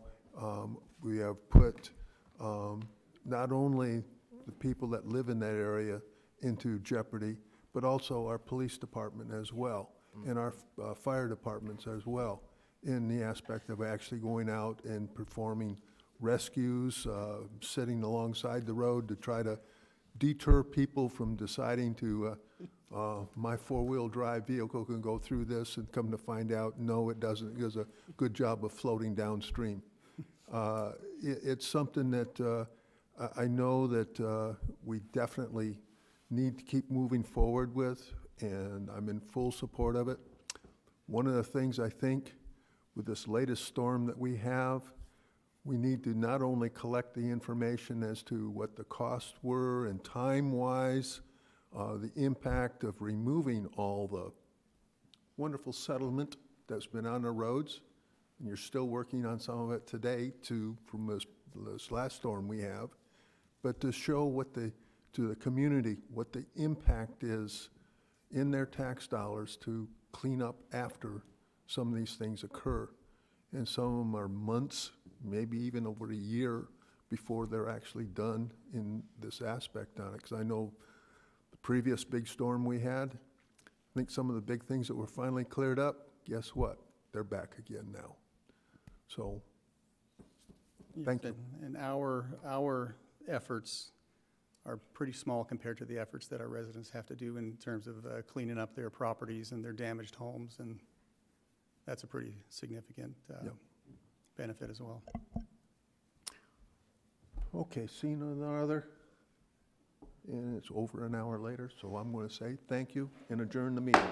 we have put not only the people that live in that area into jeopardy, but also our police department as well, and our fire departments as well, in the aspect of actually going out and performing rescues, sitting alongside the road to try to deter people from deciding to, my four-wheel drive vehicle can go through this, and come to find out, no, it doesn't. It does a good job of floating downstream. It's something that I know that we definitely need to keep moving forward with, and I'm in full support of it. One of the things I think with this latest storm that we have, we need to not only collect the information as to what the costs were and time-wise, the impact of removing all the wonderful settlement that's been on the roads, and you're still working on some of it today from this last storm we have, but to show to the community what the impact is in their tax dollars to clean up after some of these things occur. And some of them are months, maybe even over a year before they're actually done in this aspect on it. Because I know the previous big storm we had, I think some of the big things that were finally cleared up, guess what? They're back again now. So, thank you. And our efforts are pretty small compared to the efforts that our residents have to do in terms of cleaning up their properties and their damaged homes, and that's a pretty significant benefit as well. Okay, seeing none other, and it's over an hour later, so I'm going to say thank you and adjourn the meeting.